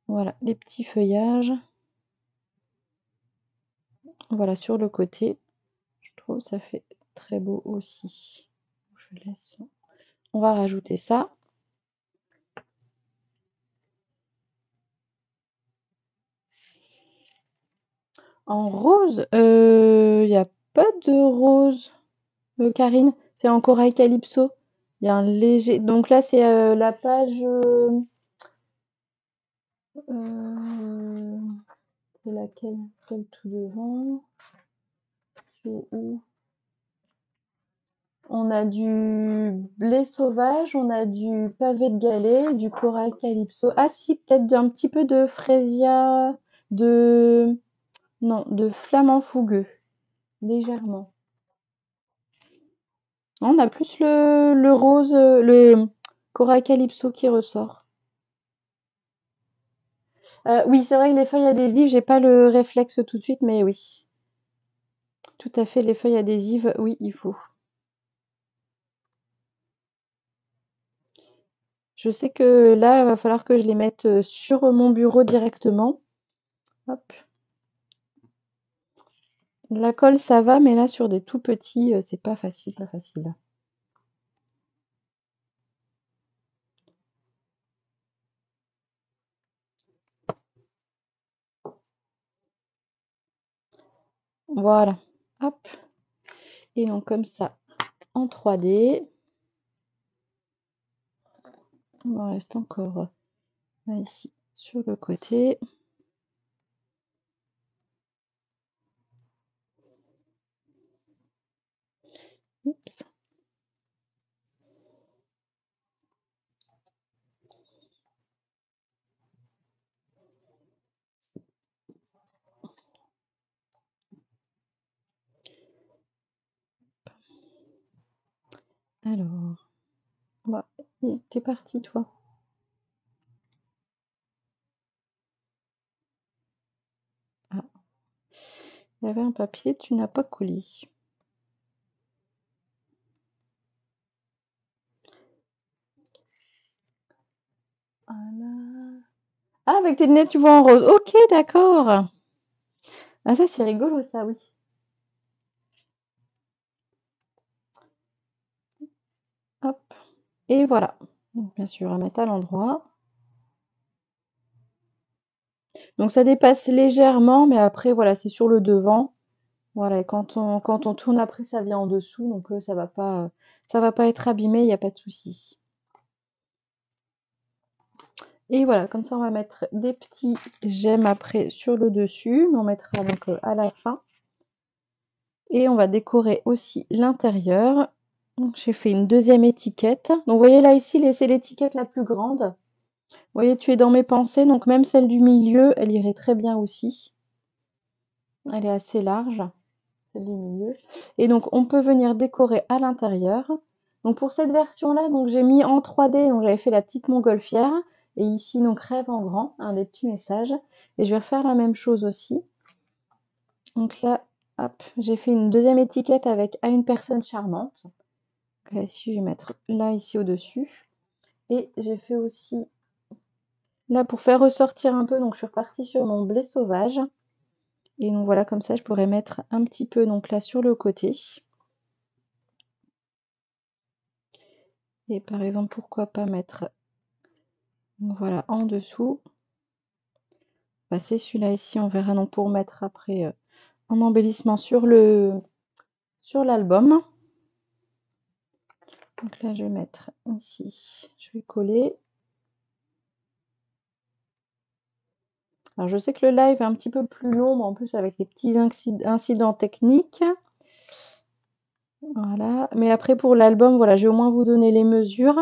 Voilà, les petits feuillages. Voilà, sur le côté. Je trouve ça fait très beau aussi. Je laisse. On va rajouter ça. En rose, il n'y a pas de rose, Karine. C'est en corail calypso. Il y a un léger. Donc là, c'est la page. C'est laquelle? Celle tout devant. C'est où? On a du blé sauvage, on a du pavé de Galets, du corail calypso. Ah si, peut-être un petit peu de frésia, de... Non, de flamant fougueux, légèrement. On a plus le rose, le corail calypso qui ressort. Oui, c'est vrai que les feuilles adhésives, j'ai pas le réflexe tout de suite, mais oui. Tout à fait, les feuilles adhésives, oui, il faut. Je sais que là, il va falloir que je les mette sur mon bureau directement. Hop. La colle, ça va, mais là, sur des tout petits, c'est pas facile, pas facile. Voilà. Hop. Et donc, comme ça, en 3D. Il m'en reste encore là, ici, sur le côté. Oups. Alors, bah, t'es parti, toi. Ah, il y avait un papier, tu n'as pas collé. Voilà. Ah, avec tes lunettes, tu vois en rose. Ok, d'accord. Ah, ça, c'est rigolo, ça, oui. Hop. Et voilà. Donc, bien sûr, à mettre à l'endroit. Donc, ça dépasse légèrement, mais après, voilà, c'est sur le devant. Voilà, et quand on tourne après, ça vient en dessous, donc ça va pas être abîmé, il n'y a pas de souci. Et voilà, comme ça, on va mettre des petits gemmes après sur le dessus, mais on mettra donc à la fin. Et on va décorer aussi l'intérieur. Donc, j'ai fait une deuxième étiquette. Donc, vous voyez là, ici, c'est l'étiquette la plus grande. Vous voyez, tu es dans mes pensées, donc même celle du milieu, elle irait très bien aussi. Elle est assez large, celle du milieu. Et donc, on peut venir décorer à l'intérieur. Donc, pour cette version-là, donc j'ai mis en 3D, donc j'avais fait la petite montgolfière. Et ici, donc, rêve en grand, un des petits messages. Et je vais refaire la même chose aussi. Donc là, hop, j'ai fait une deuxième étiquette avec à une personne charmante. Donc là, ici, je vais mettre là, ici, au-dessus. Et j'ai fait aussi, là, pour faire ressortir un peu, donc je suis repartie sur mon blé sauvage. Et donc voilà, comme ça, je pourrais mettre un petit peu, donc là, sur le côté. Et par exemple, pourquoi pas mettre, donc voilà, en dessous. C'est celui-là ici, on verra donc pour mettre après en embellissement sur l'album. Donc là, je vais mettre ici, je vais coller. Alors, je sais que le live est un petit peu plus long, mais en plus avec les petits incidents techniques. Voilà. Mais après, pour l'album, voilà, je vais au moins vous donner les mesures.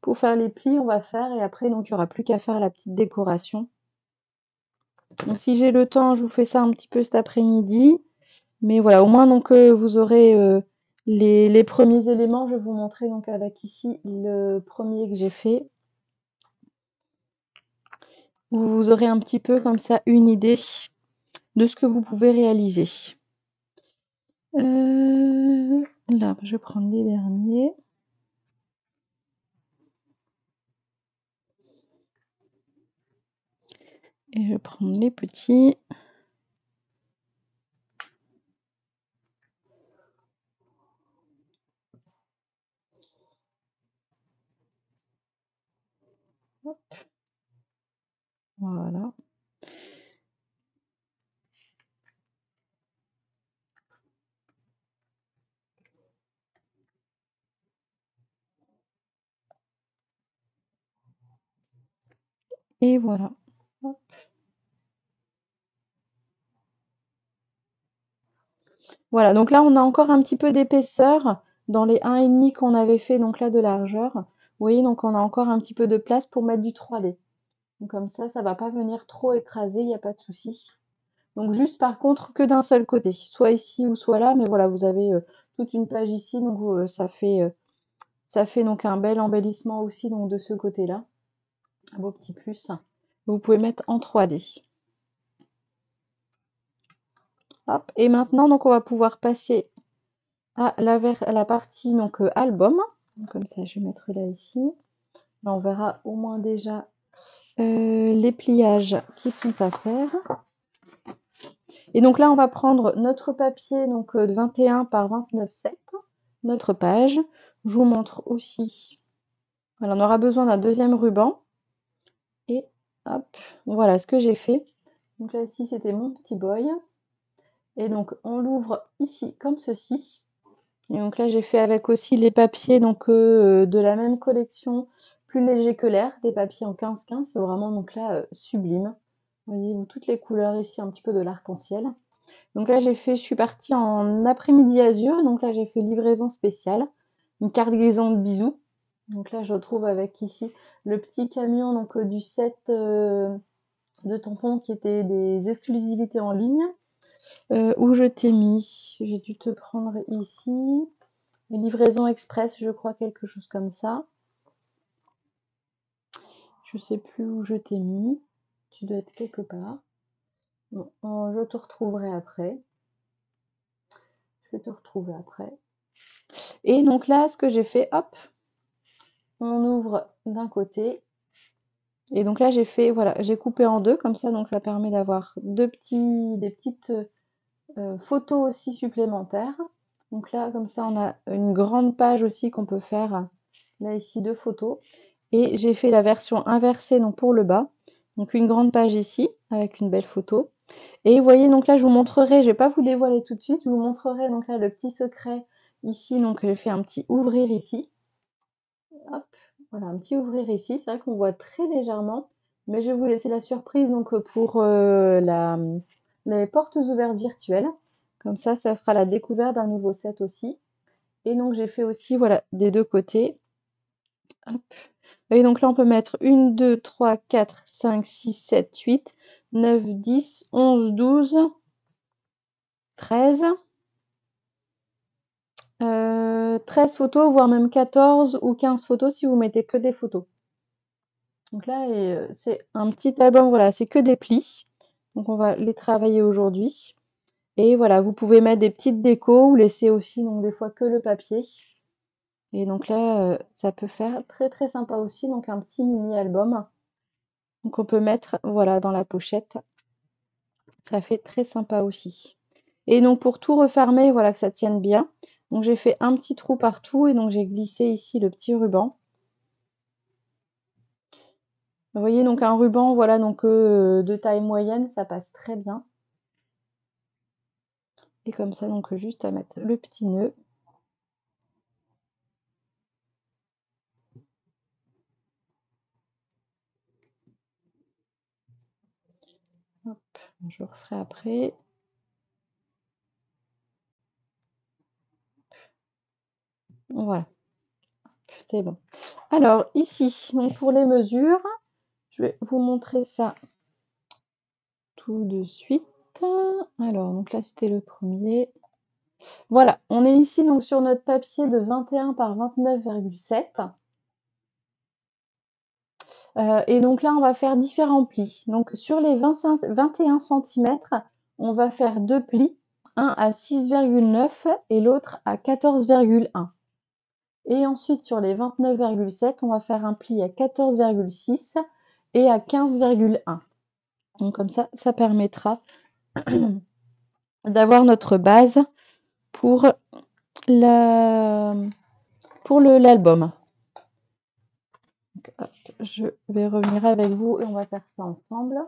Pour faire les plis, on va faire. Et après, donc, il n'y aura plus qu'à faire la petite décoration. Donc, si j'ai le temps, je vous fais ça un petit peu cet après-midi. Mais voilà, au moins, donc, vous aurez les premiers éléments. Je vais vous montrer donc avec ici le premier que j'ai fait. Vous aurez un petit peu comme ça une idée de ce que vous pouvez réaliser. Là, je vais prendre les derniers. Et je vais prendre les petits. Hop. Voilà. Et voilà. Hop. Voilà, donc là, on a encore un petit peu d'épaisseur dans les 1,5 qu'on avait fait, donc là, de largeur. Vous voyez, donc on a encore un petit peu de place pour mettre du 3D. Donc comme ça ne va pas venir trop écraser, il n'y a pas de souci. Donc juste par contre que d'un seul côté, soit ici ou soit là, mais voilà, vous avez toute une page ici, donc ça fait donc un bel embellissement aussi donc de ce côté-là. Un beau petit plus. Vous pouvez mettre en 3D. Hop. Et maintenant, donc on va pouvoir passer à la partie donc album. Donc, comme ça, je vais mettre là ici. Là, on verra au moins déjà les pliages qui sont à faire. Et donc là, on va prendre notre papier donc de 21 par 29,7, notre page. Je vous montre aussi. Voilà, on aura besoin d'un deuxième ruban. Et hop, voilà ce que j'ai fait. Donc là, ici, c'était mon petit boy. Et donc, on l'ouvre ici comme ceci. Et donc là, j'ai fait avec aussi les papiers donc de la même collection, plus léger que l'air, des papiers en 15-15. C'est vraiment donc là sublime. Vous voyez, toutes les couleurs ici, un petit peu de l'arc-en-ciel. Donc là, je suis partie en après-midi azur. Donc là, j'ai fait livraison spéciale, une cargaison de bisous. Donc là, je retrouve avec ici le petit camion donc du set de tampons qui étaient des exclusivités en ligne. Où je t'ai mis, j'ai dû te prendre ici. Livraison express, je crois, quelque chose comme ça. Je sais plus où je t'ai mis. Tu dois être quelque part. Bon, je te retrouverai après. Je vais te retrouver après. Et donc là, ce que j'ai fait, hop, on ouvre d'un côté. Et donc là, j'ai fait, voilà, j'ai coupé en deux comme ça, donc ça permet d'avoir des petites photos aussi supplémentaires. Donc là, comme ça, on a une grande page aussi qu'on peut faire. Là, ici, deux photos. Et j'ai fait la version inversée donc pour le bas. Donc une grande page ici, avec une belle photo. Et vous voyez, donc là, je vous montrerai, je vais pas vous dévoiler tout de suite, je vous montrerai donc là le petit secret ici. Donc j'ai fait un petit ouvrir ici. Hop, voilà, un petit ouvrir ici. C'est vrai qu'on voit très légèrement, mais je vais vous laisser la surprise donc pour les portes ouvertes virtuelles. Comme ça sera la découverte d'un nouveau set aussi. Et donc j'ai fait aussi, voilà, des deux côtés. Hop. Et donc là, on peut mettre 1, 2, 3, 4, 5, 6, 7, 8, 9, 10, 11, 12, 13. 13 photos, voire même 14 ou 15 photos si vous mettez que des photos. Donc là, c'est un petit album, voilà, c'est que des plis. Donc on va les travailler aujourd'hui. Et voilà, vous pouvez mettre des petites décos ou laisser aussi donc des fois que le papier. Et donc là, ça peut faire très très sympa aussi, donc un petit mini album. Donc on peut mettre, voilà, dans la pochette. Ça fait très sympa aussi. Et donc pour tout refermer, voilà, que ça tienne bien. Donc j'ai fait un petit trou partout et donc j'ai glissé ici le petit ruban. Vous voyez, donc un ruban, voilà, donc de taille moyenne, ça passe très bien. Et comme ça, donc juste à mettre le petit nœud. Hop, je referai après. Voilà, c'est bon. Alors ici, donc pour les mesures, je vais vous montrer ça tout de suite. Alors, donc là, c'était le premier. Voilà, on est ici donc sur notre papier de 21 par 29,7. Et donc là, on va faire différents plis. Donc sur les 21 cm, on va faire deux plis, un à 6,9 et l'autre à 14,1. Et ensuite, sur les 29,7, on va faire un pli à 14,6 et à 15,1. Donc comme ça permettra d'avoir notre base pour l'album. Je vais revenir avec vous et on va faire ça ensemble.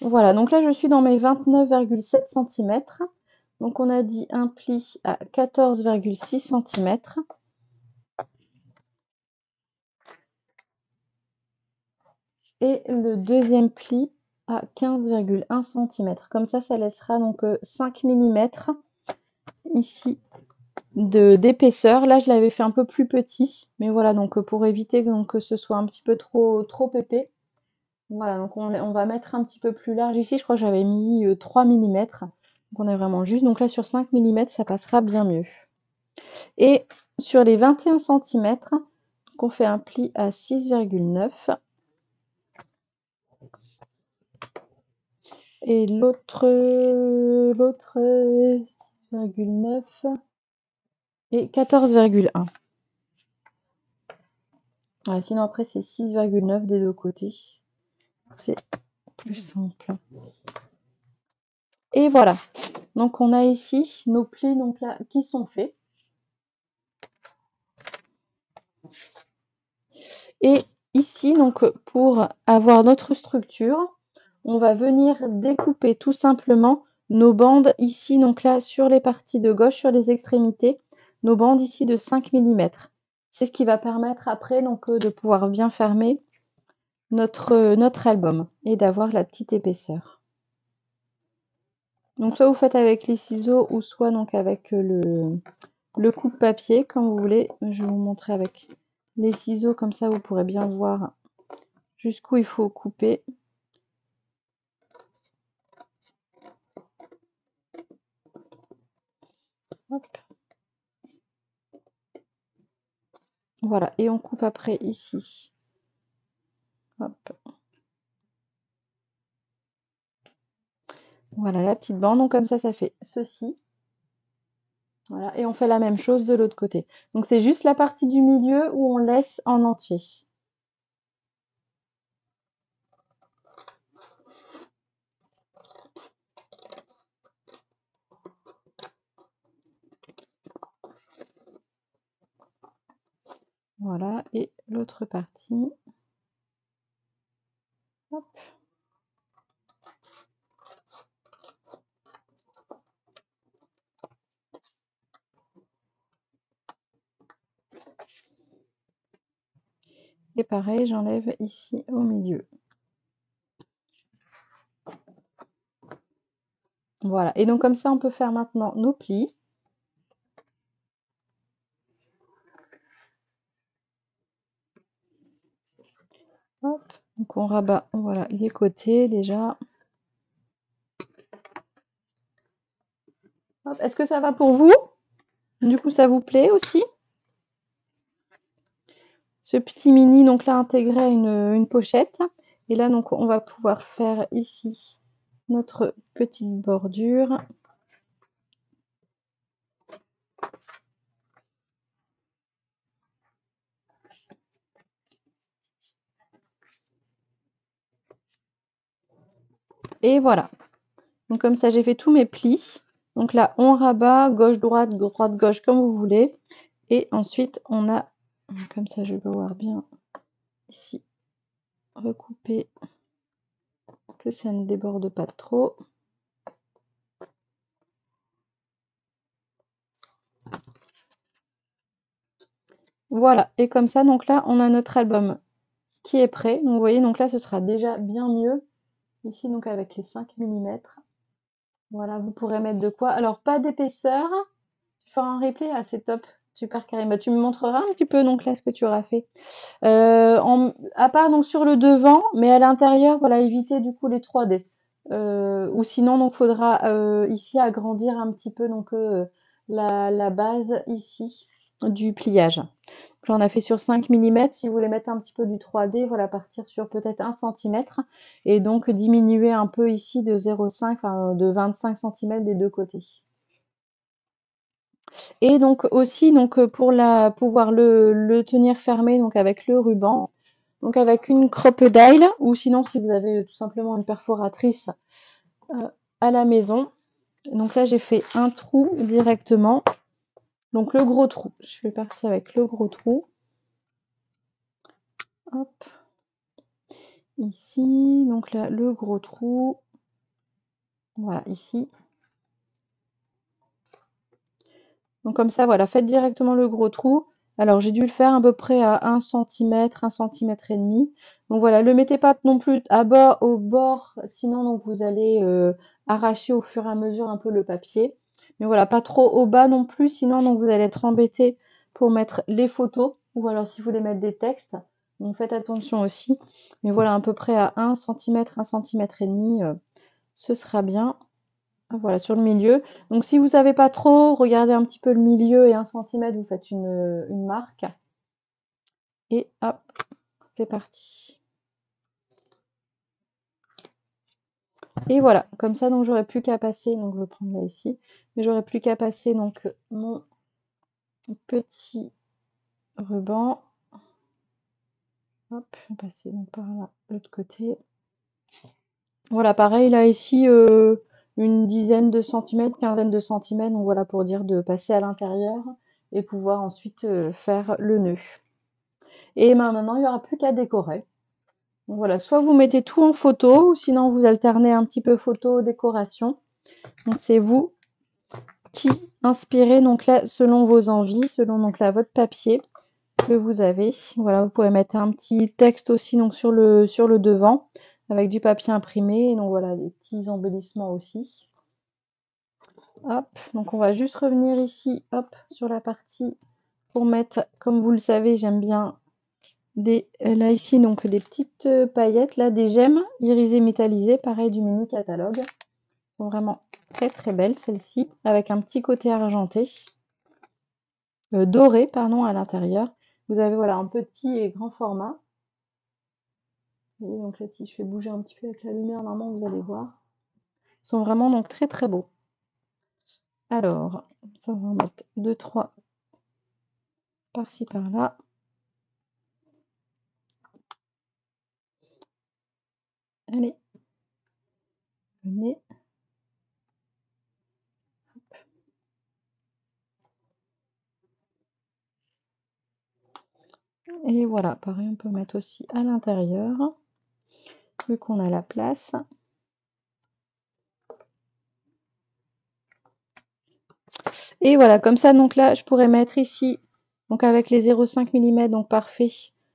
Voilà, donc là je suis dans mes 29,7 cm. Donc on a dit un pli à 14,6 cm. Et le deuxième pli à 15,1 cm. Comme ça laissera donc 5 mm ici d'épaisseur. Là je l'avais fait un peu plus petit, mais voilà, donc pour éviter donc, que ce soit un petit peu trop épais. Voilà, donc on va mettre un petit peu plus large ici. Je crois que j'avais mis 3 mm. Donc on est vraiment juste. Donc là sur 5 mm, ça passera bien mieux. Et sur les 21 cm, on fait un pli à 6,9. Et l'autre 6,9 et 14,1. Ouais, sinon après c'est 6,9 des deux côtés. C'est plus simple. Et voilà. Donc on a ici nos plis donc là qui sont faits. Et ici donc pour avoir notre structure, on va venir découper tout simplement nos bandes ici donc là sur les parties de gauche, sur les extrémités, nos bandes ici de 5 mm. C'est ce qui va permettre après donc de pouvoir bien fermer notre album et d'avoir la petite épaisseur. Donc soit vous faites avec les ciseaux ou soit donc avec le coupe-papier, comme vous voulez. Je vais vous montrer avec les ciseaux, comme ça vous pourrez bien voir jusqu'où il faut couper. Hop. Voilà, et on coupe après ici. Hop. Voilà la petite bande, donc comme ça fait ceci. Voilà, et on fait la même chose de l'autre côté. Donc c'est juste la partie du milieu où on laisse en entier. Voilà, et l'autre partie. Hop. Et pareil, j'enlève ici au milieu. Voilà, et donc comme ça, on peut faire maintenant nos plis. Hop. Donc on rabat voilà, les côtés déjà. Est-ce que ça va pour vous? Du coup, ça vous plaît aussi? Ce petit mini, donc là, intégré à une pochette. Et là, donc, on va pouvoir faire ici notre petite bordure. Et voilà. Donc comme ça, j'ai fait tous mes plis. Donc là, on rabat, gauche-droite, droite-gauche, comme vous voulez. Et ensuite, on a, comme ça, je vais voir bien ici, recouper, que ça ne déborde pas trop. Voilà, et comme ça, donc là, on a notre album qui est prêt. Donc vous voyez, donc là, ce sera déjà bien mieux. Ici, donc avec les 5 mm. Voilà, vous pourrez mettre de quoi. Alors, pas d'épaisseur. Tu feras un replay, ah, c'est top. Super, Karim. Bah, tu me montreras un petit peu donc là ce que tu auras fait. À part donc sur le devant, mais à l'intérieur, voilà, éviter du coup les 3D. Ou sinon, donc faudra ici agrandir un petit peu donc la base ici du pliage. Donc là, on a fait sur 5 mm. Si vous voulez mettre un petit peu du 3D, voilà, partir sur peut-être 1 cm et donc diminuer un peu ici de 0,5, enfin de 25 cm des deux côtés. Et donc aussi donc pour pouvoir le tenir fermé donc avec le ruban, donc avec une crocodile ou sinon si vous avez tout simplement une perforatrice à la maison. Donc là j'ai fait un trou directement. Donc le gros trou. Je vais partir avec le gros trou. Hop. Ici, donc là le gros trou. Voilà, ici. Donc comme ça, voilà, faites directement le gros trou. Alors j'ai dû le faire à peu près à 1 cm, 1 cm et demi. Donc voilà, le mettez pas non plus à bas au bord, sinon donc vous allez arracher au fur et à mesure un peu le papier. Mais voilà, pas trop au bas non plus, sinon donc vous allez être embêté pour mettre les photos ou alors si vous voulez mettre des textes. Donc faites attention aussi. Mais voilà, à peu près à 1 cm, 1 cm et demi, ce sera bien. Voilà, sur le milieu. Donc si vous savez pas trop, regardez un petit peu le milieu et 1 cm, vous faites une marque. Et hop, c'est parti. Et voilà, comme ça, donc j'aurais plus qu'à passer, donc je vais le prendre là ici, mais j'aurais plus qu'à passer donc mon petit ruban. Hop, on va passer donc par là, de l'autre côté. Voilà, pareil, là, ici, une dizaine de centimètres, quinzaine de centimètres, donc voilà, pour dire de passer à l'intérieur et pouvoir ensuite faire le nœud. Et maintenant, il n'y aura plus qu'à décorer. Donc voilà, soit vous mettez tout en photo, ou sinon vous alternez un petit peu photo, décoration. Donc c'est vous qui inspirez donc là selon vos envies, selon donc là votre papier que vous avez. Voilà, vous pouvez mettre un petit texte aussi donc sur le devant avec du papier imprimé. Et donc voilà, des petits embellissements aussi. Hop, donc on va juste revenir ici, hop, sur la partie pour mettre, comme vous le savez, j'aime bien là ici donc des petites paillettes, là des gemmes irisées métallisées, pareil du mini catalogue. Elles sont vraiment très très belles celles-ci, avec un petit côté argenté, doré pardon à l'intérieur. Vous avez voilà un petit et grand format. Et donc là si je fais bouger un petit peu avec la lumière, normalement vous allez voir. Ils sont vraiment donc très très beaux. Alors, ça on va en mettre 2-3 par-ci par-là. Allez, venez. Et voilà, pareil, on peut mettre aussi à l'intérieur, vu qu'on a la place. Et voilà, comme ça, donc là, je pourrais mettre ici, donc avec les 0,5 mm, donc parfait,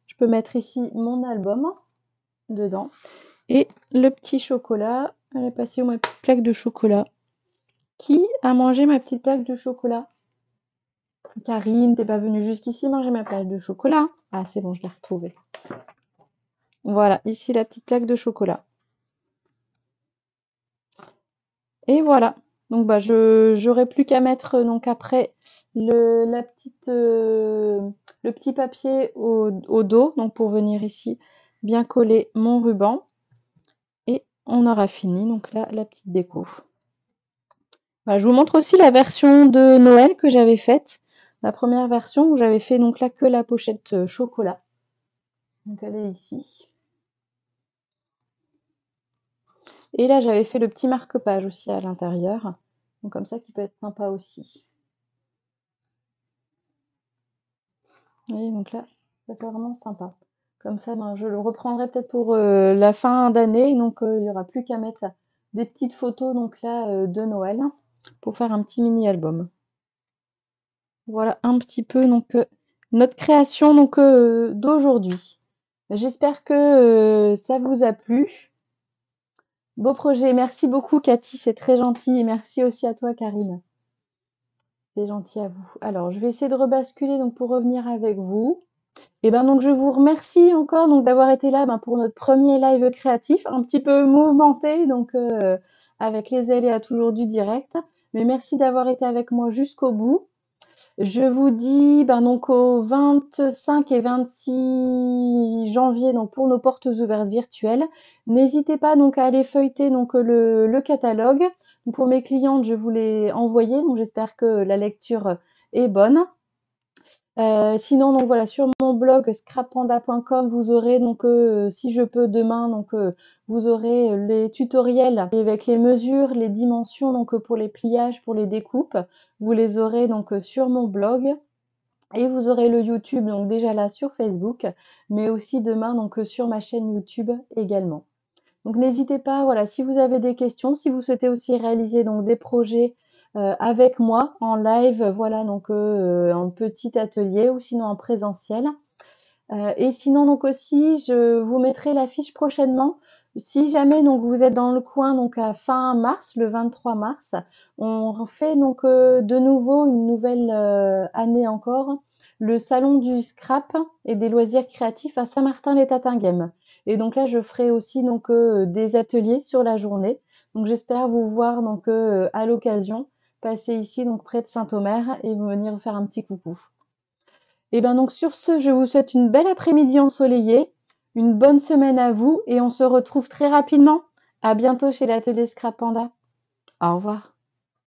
je peux mettre ici mon album dedans. Et le petit chocolat, elle est passée où ma petite plaque de chocolat? Qui a mangé ma petite plaque de chocolat? Karine, t'es pas venue jusqu'ici manger ma plaque de chocolat? Ah, c'est bon, je l'ai retrouvée. Voilà, ici la petite plaque de chocolat. Et voilà. Donc bah j'aurai plus qu'à mettre donc après le petit papier au dos, donc pour venir ici bien coller mon ruban. Et on aura fini donc là la petite déco. Voilà, je vous montre aussi la version de Noël que j'avais faite. La première version où j'avais fait donc là que la pochette chocolat. Donc elle est ici. Et là j'avais fait le petit marque-page aussi à l'intérieur. Donc comme ça qui peut être sympa aussi. Vous voyez, donc là, c'est vraiment sympa. Comme ça, ben, je le reprendrai peut-être pour la fin d'année. Donc, il n'y aura plus qu'à mettre des petites photos donc là, de Noël pour faire un petit mini-album. Voilà un petit peu donc notre création donc d'aujourd'hui. J'espère que ça vous a plu. Beau projet. Merci beaucoup, Cathy. C'est très gentil. Et merci aussi à toi, Karine. C'est gentil à vous. Alors, je vais essayer de rebasculer donc pour revenir avec vous. Et ben donc je vous remercie encore donc d'avoir été là pour notre premier live créatif, un petit peu mouvementé donc avec les aléas toujours du direct. Mais merci d'avoir été avec moi jusqu'au bout. Je vous dis donc au 25 et 26 janvier donc pour nos portes ouvertes virtuelles. N'hésitez pas donc à aller feuilleter donc le catalogue. Donc, pour mes clientes, je vous l'ai envoyé, donc j'espère que la lecture est bonne. Sinon donc voilà, sur mon blog scrappanda.com, vous aurez donc si je peux demain donc vous aurez les tutoriels avec les mesures, les dimensions donc pour les pliages, pour les découpes. Vous les aurez donc sur mon blog. Et vous aurez le YouTube donc déjà là sur Facebook, mais aussi demain donc sur ma chaîne YouTube également. Donc n'hésitez pas, voilà, si vous avez des questions, si vous souhaitez aussi réaliser donc des projets avec moi en live, voilà, donc en petit atelier ou sinon en présentiel. Et sinon donc aussi, je vous mettrai l'affiche prochainement. Si jamais donc vous êtes dans le coin donc à fin mars, le 23 mars, on fait donc de nouveau une nouvelle année encore, le salon du scrap et des loisirs créatifs à Saint-Martin-les-Tatinguèmes. Et donc là, je ferai aussi donc des ateliers sur la journée. Donc j'espère vous voir donc à l'occasion, passer ici donc près de Saint-Omer et venir faire un petit coucou. Et ben donc sur ce, je vous souhaite une belle après-midi ensoleillée, une bonne semaine à vous et on se retrouve très rapidement. À bientôt chez l'atelier Scrap Panda. Au revoir.